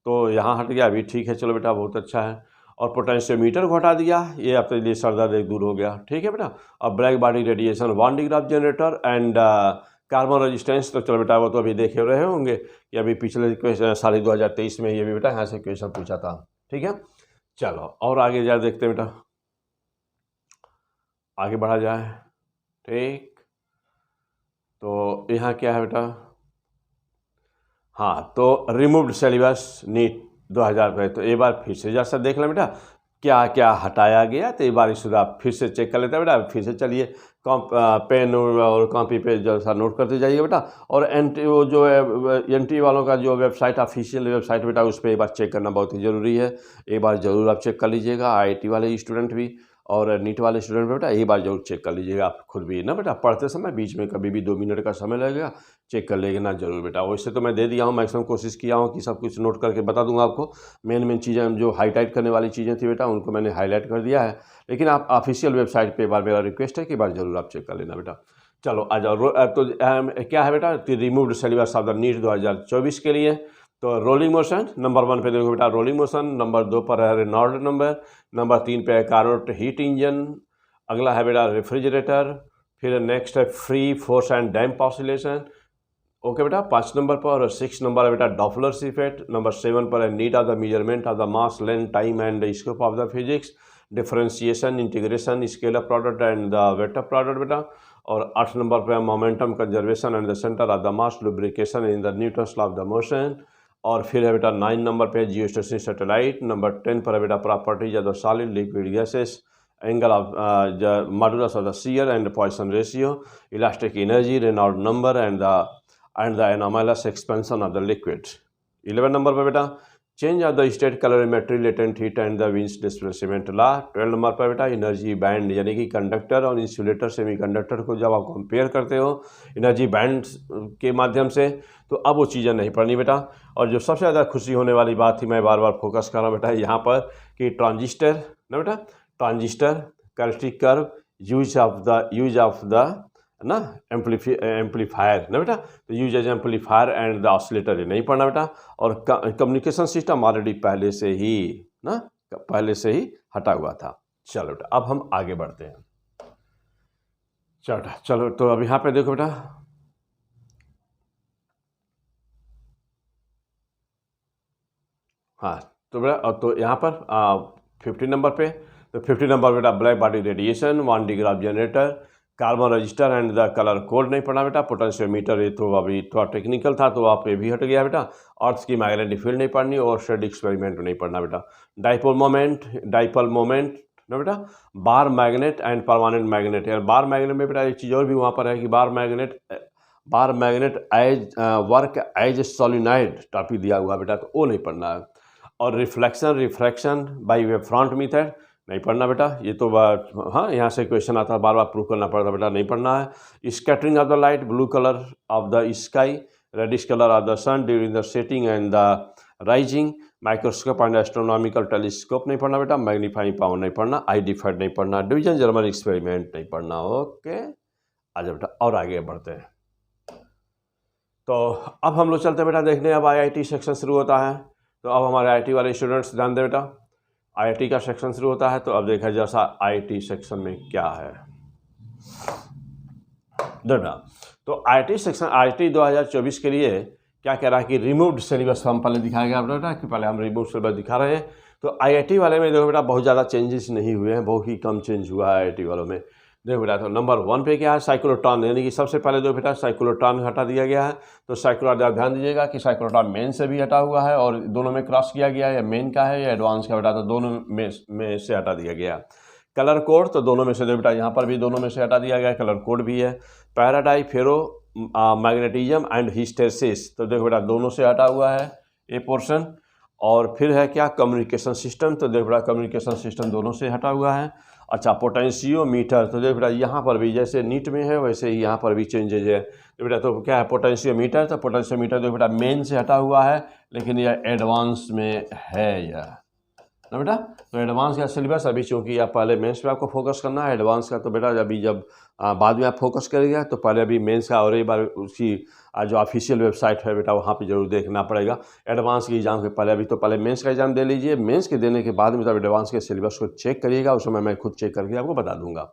तो यहाँ हट गया, अभी ठीक है, चलो बेटा बहुत अच्छा है। और पोटेंशियोमीटर को हटा दिया, ये आपके लिए सर दर्द एक दूर हो गया, ठीक है बेटा। अब black body radiation, one digraph generator and carbon resistance, तो चलो बेटा वो तो अभी देखे रहे होंगे कि अभी पिछले क्वेश्चन 2023 में ये भी बेटा यहाँ से क्वेश्चन पूछा था, ठीक है। चलो और आगे जा देखते हैं बेटा, आगे बढ़ा जाए, ठीक। तो यहाँ क्या है बेटा, हाँ तो रिमूव्ड सिलेबस नीट 2000 पे, तो एक बार फिर से जैसा देख लें बेटा, क्या क्या हटाया गया, तो एक बार इस आप फिर से चेक कर लेते हैं बेटा। फिर से चलिए पेन और कॉपी पे जो सा नोट करते जाइए बेटा। और एनटी वो जो है एनटी वालों का जो वेबसाइट ऑफिशियल वेबसाइट बेटा, उस पर एक बार चेक करना बहुत ही ज़रूरी है। एक बार ज़रूर आप चेक कर लीजिएगा, आईआईटी वाले स्टूडेंट भी और नीट वाले स्टूडेंट बेटा, एक बार जरूर चेक कर लीजिएगा आप खुद भी ना बेटा। पढ़ते समय बीच में कभी भी 2 मिनट का समय लगेगा, चेक कर लेना जरूर बेटा। वैसे तो मैं दे दिया हूँ, मैक्सिमम कोशिश किया हूँ कि सब कुछ नोट करके बता दूंगा आपको। मेन चीज़ें जो हाईलाइट करने वाली चीज़ें थी बेटा, उनको मैंने हाईलाइट कर दिया है। लेकिन आप ऑफिशियल वेबसाइट पे एक बार मेरा रिक्वेस्ट है कि एक बार जरूर आप चेक कर लेना बेटा। चलो आ जाओ। तो क्या है बेटा, removed syllabus of the NEET 2024 के लिए। तो रोलिंग मोशन नंबर 1 पे देखो बेटा, रोलिंग मोशन। नंबर 2 पर है रेनॉल्ड नंबर 3 पे है कार्नोट हीट इंजन। अगला है बेटा रेफ्रिजरेटर। फिर नेक्स्ट है free force and damp oscillation. Okay बेटा, 5 नंबर पर। और 6 नंबर है बेटा डॉपलर्स इफेक्ट। नंबर 7 पर है need of the measurement of the mass length time and scope of the physics, differentiation integration scale of product and the vector product बेटा। और 8 नंबर पर है momentum conservation and the centre of the mass lubrication in the Newton's law of the motion. और फिर है बेटा 9 नंबर पे जियोस्टेशनरी सैटेलाइट। नंबर 10 पर है बेटा properties of the solid liquid gases, angle of modulus of the shear and Poisson ratio, elastic energy, Reynold number and the anomalous expansion of the liquid. 11 number पर बेटा change of the state calorimetry latent heat and the Wien's displacement law. 12 number पर बेटा एनर्जी बैंड, यानी कि कंडक्टर और इंसुलेटर सेमीकंडक्टर को जब आप कंपेयर करते हो एनर्जी बैंड के माध्यम से, तो अब वो चीज़ें नहीं पढ़नी बेटा। और जो सबसे ज़्यादा खुशी होने वाली बात थी, मैं बार बार फोकस कर रहा हूँ बेटा यहाँ पर, कि ट्रांजिस्टर ना बेटा, transistor characteristic curve, use of the ना एम्पलीफायर ना बेटा। तो use as amplifier and the oscillator ये नहीं पढ़ना बेटा। और कम्युनिकेशन सिस्टम ऑलरेडी पहले से ही हटा हुआ था। चलो बेटा, अब हम आगे बढ़ते हैं। चलो तो अब यहाँ पे देखो बेटा, हाँ तो बेटा तो यहाँ पर 50 नंबर पे, तो 50 नंबर बेटा black body radiation, 1 degree of generator, carbon register and the colour code नहीं पढ़ना बेटा। पोटेंशियोमीटर ये तो अभी थोड़ा टेक्निकल था, तो आप ये भी हट गया बेटा। अर्थ की मैग्नेटिक फील्ड नहीं पढ़नी और शेड एक्सपेरिमेंट नहीं पढ़ना बेटा। डाइपोल मोमेंट ना बेटा, bar magnet and permanent magnet. यार बार मैग्नेट में बेटा एक चीज़ और भी वहाँ पर है कि bar magnet as work as solenoid topic दिया हुआ बेटा, तो वो नहीं पढ़ना है। और refraction by wavefront method नहीं पढ़ना बेटा, ये तो हाँ यहाँ से क्वेश्चन आता है, बार बार प्रूव करना पड़ता बेटा, नहीं पढ़ना है। Scattering of the light, blue colour of the sky, reddish colour of the sun during the setting and the rising, microscope and astronomical telescope नहीं पढ़ना बेटा, मैग्नीफाइंग पावर नहीं पढ़ना, आई डिफाइड नहीं पढ़ना, डिवीजन जर्मन एक्सपेरिमेंट नहीं पढ़ना। ओके आजा बेटा, और आगे बढ़ते हैं। तो अब हम लोग चलते हैं बेटा देखने, अब आईआईटी सेक्शन शुरू होता है। तो अब हमारे आईआईटी वाले स्टूडेंट्स ध्यान दें बेटा, आईआईटी का सेक्शन शुरू होता है। तो अब देखा जैसा आईआईटी सेक्शन में क्या है बेटा। तो आईआईटी सेक्शन आईआईटी 2024 के लिए क्या कह रहा है कि रिमूव्ड सिलेबस हम पहले दिखाया गया बेटा, कि पहले हम रिमूव्ड सिलेबस दिखा रहे हैं। तो आईआईटी वाले में देखो बेटा बहुत ज़्यादा चेंजेस नहीं हुए हैं, बहुत ही कम चेंज हुआ है आईआईटी वालों में। देखो बेटा, तो नंबर 1 पे क्या है, साइक्लोट्रॉन, यानी कि सबसे पहले जो बेटा साइक्लोट्रॉन हटा दिया गया है। तो साइक्लोट्रॉन ध्यान दीजिएगा कि साइक्लोट्रॉन मेन से भी हटा हुआ है और दोनों में क्रॉस किया गया है, या मेन का है या एडवांस का बेटा, तो दोनों में से हटा दिया गया। कलर कोड, तो दोनों में से बेटा यहाँ पर भी दोनों में से हटा दिया गया, कलर कोड भी है। पैराडाई फेरो मैग्नेटिज्म एंड हिस्टेरिसिस, तो देखो बेटा दोनों से हटा हुआ है ये पोर्शन। और फिर है क्या, कम्युनिकेशन सिस्टम, तो देखो बेटा कम्युनिकेशन सिस्टम दोनों से हटा हुआ है। अच्छा, पोटेंशियोमीटर, तो देखो बेटा यहाँ पर भी जैसे नीट में है वैसे ही यहाँ पर भी चेंजेज है। तो बेटा तो क्या है पोटेंशियोमीटर, तो पोटेंशियोमीटर देखो बेटा मेन से हटा हुआ है, लेकिन यह एडवांस में है यह ना बेटा। तो एडवांस का सिलेबस अभी चूँकि आप पहले मेंस पे आपको फोकस करना है, एडवांस का तो बेटा अभी जब बाद में आप फोकस करेंगे, तो पहले अभी मेंस का और एक बार उसकी जो ऑफिशियल वेबसाइट है बेटा वहाँ पे जरूर देखना पड़ेगा। एडवांस के एग्जाम के पहले अभी तो पहले मेंस का एग्जाम दे लीजिए, मेंस के देने के बाद में तब एडवांस के सिलेबस को चेक करिएगा, उस समय मैं खुद चेक करके आपको बता दूंगा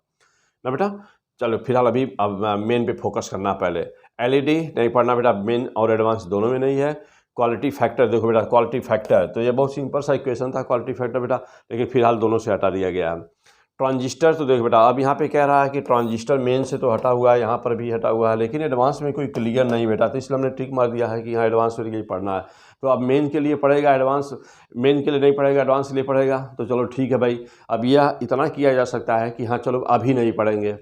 ना बेटा। चलो फिलहाल अभी अब मेन पे फोकस करना पहले। एलईडी नहीं पढ़ना बेटा, मेन और एडवांस दोनों में नहीं है। क्वालिटी फैक्टर, देखो बेटा क्वालिटी फैक्टर, तो ये बहुत सिंपल सा इक्वेशन था क्वालिटी फैक्टर बेटा, लेकिन फिलहाल दोनों से हटा दिया गया है। ट्रांजिस्टर, तो देखो बेटा अब यहाँ पे कह रहा है कि ट्रांजिस्टर मेन से तो हटा हुआ है, यहाँ पर भी हटा हुआ है, लेकिन एडवांस में कोई क्लियर नहीं बेटा, तो इसलिए हमने टिक मार दिया है कि यहाँ एडवांस में यही पढ़ना है। तो अब मेन के लिए पढ़ेगा एडवांस, मेन के लिए नहीं पढ़ेगा एडवांस के लिए पढ़ेगा, तो चलो ठीक है भाई। अब यह इतना किया जा सकता है कि हाँ चलो अभी नहीं पढ़ेंगे,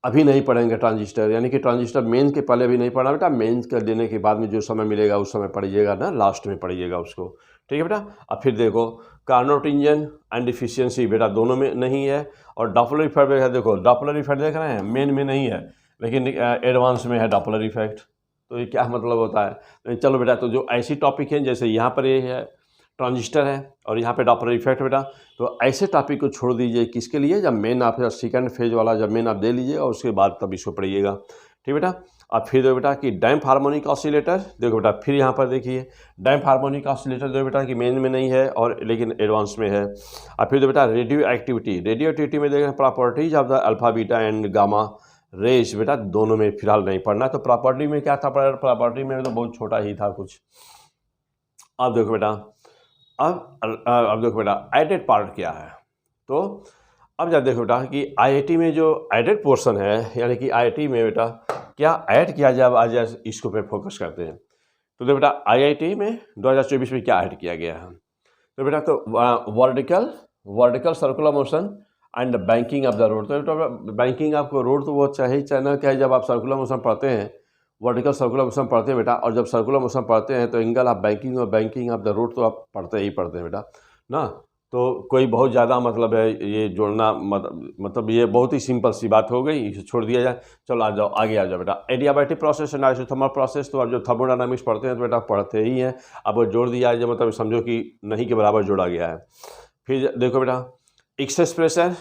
अभी नहीं पढ़ेंगे ट्रांजिस्टर, यानी कि ट्रांजिस्टर मेंस के पहले भी नहीं पढ़ना बेटा, मेंस कर देने के बाद में जो समय मिलेगा उस समय पढ़िएगा ना, लास्ट में पढ़िएगा उसको, ठीक है बेटा। अब फिर देखो कार्नोट इंजन एंड एफिशिएंसी बेटा दोनों में नहीं है, और डॉपलर इफेक्ट बेटा देखो, डॉपलर इफेक्ट देख रहे हैं मेन में नहीं है लेकिन एडवांस में है डॉपलर इफेक्ट। तो ये क्या मतलब होता है, चलो बेटा, तो जो ऐसी टॉपिक हैं जैसे यहाँ पर ये है ट्रांजिस्टर है और यहाँ पे डॉपलर इफेक्ट बेटा, तो ऐसे टॉपिक को छोड़ दीजिए किसके लिए, जब मेन आप सेकंड फेज वाला जब मेन आप दे लीजिएगा उसके बाद तब इसको पढ़िएगा, ठीक बेटा। अब फिर देखो बेटा कि डैम्प हार्मोनिक ऑसिलेटर, देखो बेटा फिर यहाँ पर देखिए डैम्प हार्मोनिक ऑसिलेटर देखो बेटा कि मेन में नहीं है और लेकिन एडवांस में है। अब फिर देखो बेटा रेडियो एक्टिविटी में देखें properties of the alpha beta and gamma rays बेटा दोनों में फिलहाल नहीं पढ़ना। तो प्रॉपर्टी में क्या था, प्रॉपर्टी में तो बहुत छोटा ही था कुछ। अब देखो बेटा अब देखो बेटा एडेड पार्ट क्या है, तो अब जब देखो बेटा कि आईआईटी में जो एडेड पोर्शन है, यानी कि आईआईटी में बेटा क्या ऐड किया जाए, आज इसको पे फोकस करते हैं। तो देखो बेटा आईआईटी में 2024 में क्या ऐड किया गया है, तो बेटा तो vertical circular motion and banking of the road. तो बैंकिंग ऑफ रोड तो वो चाहे चाहे क्या है, जब आप सर्कुलर मोशन पढ़ते हैं, वर्टिकल सर्कुलर मोशन पढ़ते हैं बेटा, और जब सर्कुलर मोशन पढ़ते हैं तो एंगल ऑफ बैंकिंग और बैंकिंग ऑफ द रोड तो आप पढ़ते ही पढ़ते हैं बेटा ना। तो कोई बहुत ज़्यादा मतलब है ये जोड़ना, मतलब ये बहुत ही सिंपल सी बात हो गई, इसे छोड़ दिया जाए। चलो आ जाओ आगे आ जाओ बेटा adiabatic process and isothermal process. तो अब जो थर्मोडायनामिक्स पढ़ते हैं तो बेटा पढ़ते ही हैं, अब वो जोड़ दिया है मतलब समझो कि नहीं के बराबर जोड़ा गया है। फिर देखो बेटा excess pressure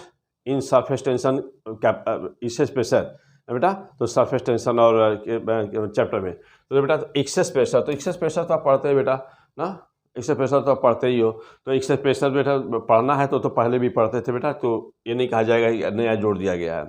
in surface tension excess pressure बेटा, तो सरफेस टेंशन और चैप्टर में तो बेटा एक्सेस प्रेशर, तो एक्सेस प्रेशर तो आप पढ़ते हैं बेटा ना, एक्सेस प्रेशर तो आप पढ़ते ही हो। तो एक्सेस प्रेशर बेटा पढ़ना है तो पहले भी पढ़ते थे बेटा, तो ये नहीं कहा जाएगा कि नया जोड़ दिया गया है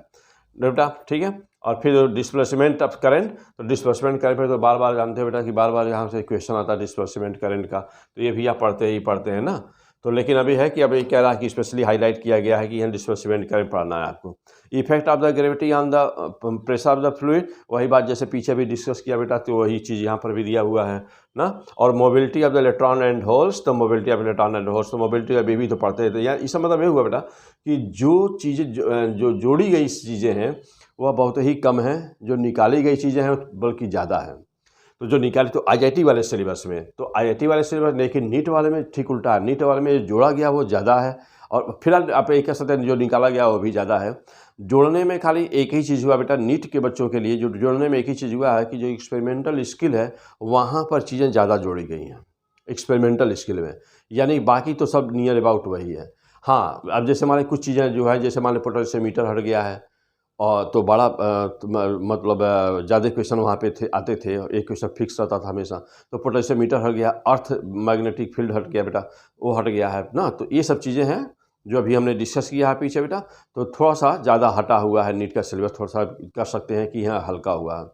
बेटा, ठीक है। और फिर डिस्प्लेसमेंट ऑफ करंट, तो डिस्प्लेसमेंट करंट पे तो बार बार जानते हैं बेटा कि बार बार यहाँ से क्वेश्चन आता है डिस्प्लेसमेंट करंट का, तो ये भी आप पढ़ते हैं ना। तो लेकिन अभी है कि अभी कह रहा है कि स्पेशली हाईलाइट किया गया है कि यहाँ डिस्प्लेसमेंट करंट पढ़ना है आपको। Effect of the gravity on the pressure of the fluid, वही बात जैसे पीछे भी डिस्कस किया बेटा, तो वही चीज़ यहाँ पर भी दिया हुआ है ना। और mobility of the electron and holes, तो mobility of electron and holes, तो मोबिलिटी अभी भी तो पढ़ते थे यार। इसका मतलब ये हुआ बेटा कि जो चीज़ें जो जोड़ी गई चीज़ें हैं वह बहुत ही कम है, जो निकाली गई चीज़ें हैं बल्कि ज़्यादा है। तो जो निकाली तो आईआईटी वाले सिलेबस में, तो आईआईटी वाले सिलेबस, लेकिन नीट वाले में ठीक उल्टा है, नीट वाले में जोड़ा गया वो ज़्यादा है और फिलहाल आप एक कह सकते हैं जो निकाला गया वो भी ज़्यादा है। जोड़ने में खाली एक ही चीज़ हुआ बेटा नीट के बच्चों के लिए, जो जोड़ने में एक ही चीज़ हुआ है कि जो एक्सपेरिमेंटल स्किल है वहाँ पर चीज़ें ज़्यादा जोड़ी गई हैं एक्सपेरिमेंटल स्किल में, यानी बाकी तो सब नियर अबाउट वही है। हाँ अब जैसे हमारे कुछ चीज़ें जो है, जैसे मान लो पोटेंशियोमीटर हट गया है और तो बड़ा मतलब ज़्यादा क्वेश्चन वहाँ पे आते थे, एक क्वेश्चन फिक्स रहता था हमेशा। तो पोटेंशियोमीटर हट गया, अर्थ मैग्नेटिक फील्ड हट गया बेटा, वो हट गया है ना। तो ये सब चीज़ें हैं जो अभी हमने डिस्कस किया है पीछे बेटा, तो थोड़ा सा ज़्यादा हटा हुआ है नीट का सिलेबस, थोड़ा सा कर सकते हैं कि यहाँ हल्का हुआ है।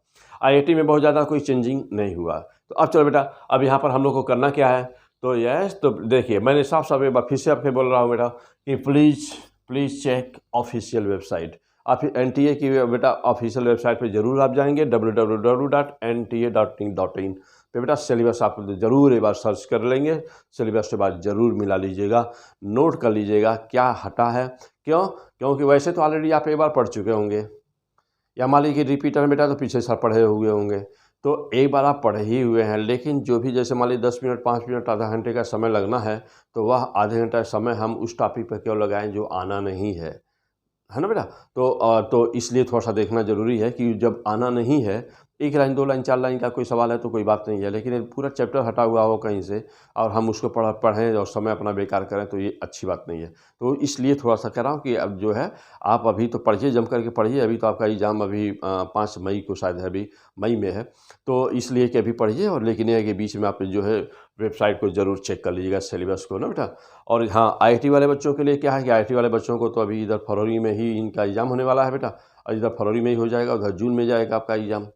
आईआईटी में बहुत ज़्यादा कोई चेंजिंग नहीं हुआ। तो अब चलो बेटा, अब यहाँ पर हम लोग को करना क्या है, तो यस तो देखिए मैंने साफ साफ एक बार फिर से आपके बोल रहा हूँ बेटा कि प्लीज़ चेक ऑफिशियल वेबसाइट। आप एनटीए की बेटा ऑफिशियल वेबसाइट पे जरूर आप जाएंगे www.nta.in पे बेटा सिलेबस आप ज़रूर एक बार सर्च कर लेंगे, सिलेबस के बाद ज़रूर मिला लीजिएगा, नोट कर लीजिएगा क्या हटा है। क्योंकि वैसे तो ऑलरेडी आप एक बार पढ़ चुके होंगे, या मान लीजिए कि रिपीटर बेटा तो पीछे साल पढ़े हुए होंगे, तो एक बार आप पढ़े ही हुए हैं। लेकिन जो भी जैसे मान लीजिए 10 मिनट 5 मिनट आधा घंटे का समय लगना है, तो वह आधे घंटा समय हम उस टॉपिक पर क्यों लगाएं जो आना नहीं है ना बेटा। तो इसलिए थोड़ा सा देखना ज़रूरी है कि जब आना नहीं है, एक लाइन 2 लाइन 4 लाइन का कोई सवाल है तो कोई बात नहीं है, लेकिन पूरा चैप्टर हटा हुआ हो कहीं से और हम उसको पढ़ें और समय अपना बेकार करें तो ये अच्छी बात नहीं है। तो इसलिए थोड़ा सा कह रहा हूँ कि अब जो है आप अभी तो पढ़िए, जम करके पढ़िए। अभी तो आपका एग्ज़ाम अभी 5 मई को शायद है, अभी मई में है, तो इसलिए कि अभी पढ़िए। और लेकिन ये कि बीच में आप जो है वेबसाइट को ज़रूर चेक कर लीजिएगा सिलेबस को ना बेटा। और हाँ आईआईटी वाले बच्चों के लिए क्या है कि आईआईटी वाले बच्चों को तो अभी इधर फरवरी में ही इनका एग्ज़ाम होने वाला है बेटा, और इधर फरवरी में ही हो जाएगा, उधर जून में जाएगा आपका एग्ज़ाम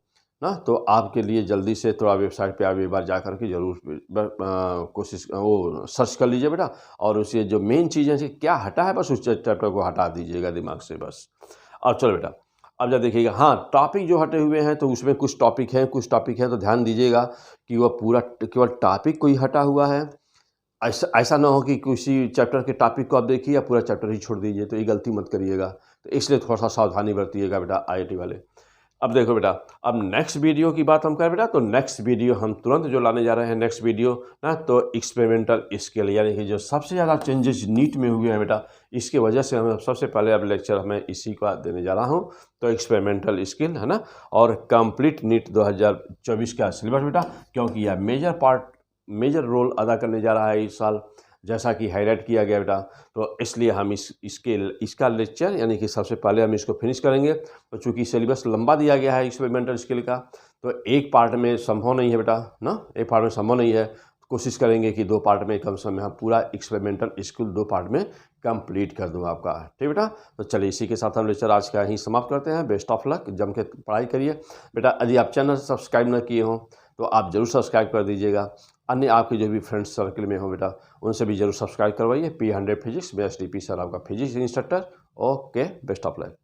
ना। तो आपके लिए जल्दी से थोड़ा वेबसाइट पे आप एक बार जा कर के ज़रूर कोशिश वो सर्च कर लीजिए बेटा, और उसे जो मेन चीज़ें क्या हटा है बस उस चैप्टर को हटा दीजिएगा दिमाग से बस। अब चलो बेटा, अब जब देखिएगा, हाँ टॉपिक जो हटे हुए हैं तो उसमें कुछ टॉपिक हैं तो ध्यान दीजिएगा कि वह पूरा केवल टॉपिक कोई हटा हुआ है। ऐसा ना हो कि किसी चैप्टर के टॉपिक को आप देखिए या पूरा चैप्टर ही छोड़ दीजिए, तो ये गलती मत करिएगा। तो इसलिए थोड़ा सा सावधानी बरतिएगा बेटा आईआईटी वाले। अब देखो बेटा, अब नेक्स्ट वीडियो की बात हम करें बेटा, तो नेक्स्ट वीडियो हम तुरंत जो लाने जा रहे हैं नेक्स्ट वीडियो ना, तो एक्सपेरिमेंटल स्केल, यानी कि जो सबसे ज़्यादा चेंजेस नीट में हुए हैं बेटा, इसके वजह से हम सबसे पहले अब लेक्चर मैं इसी का देने जा रहा हूँ। तो एक्सपेरिमेंटल स्केल है ना, और कंप्लीट नीट 2024 का सिलेबस बेटा, क्योंकि यह मेजर रोल अदा करने जा रहा है इस साल, जैसा कि हाईलाइट किया गया बेटा। तो इसलिए हम इसका लेक्चर यानी कि सबसे पहले हम इसको फिनिश करेंगे। तो चूँकि सिलेबस लंबा दिया गया है एक्सपेरिमेंटल स्केल का, तो एक पार्ट में संभव नहीं है बेटा ना, एक पार्ट में संभव नहीं है। कोशिश करेंगे कि 2 पार्ट में कम से कम हम पूरा एक्सपेरिमेंटल स्केल 2 पार्ट में कंप्लीट कर दूँ आपका, ठीक बेटा। तो चलिए इसी के साथ हम लेक्चर आज का यहीं समाप्त करते हैं। बेस्ट ऑफ लक, जम के पढ़ाई करिए बेटा। यदि आप चैनल सब्सक्राइब न किए हों तो आप ज़रूर सब्सक्राइब कर दीजिएगा। अन्य आपके जो भी फ्रेंड्स सर्कल में हो बेटा, उनसे भी जरूर सब्सक्राइब करवाइए। P100 फिजिक्स, मैं SDP सर आपका physics instructor. Okay, best of luck.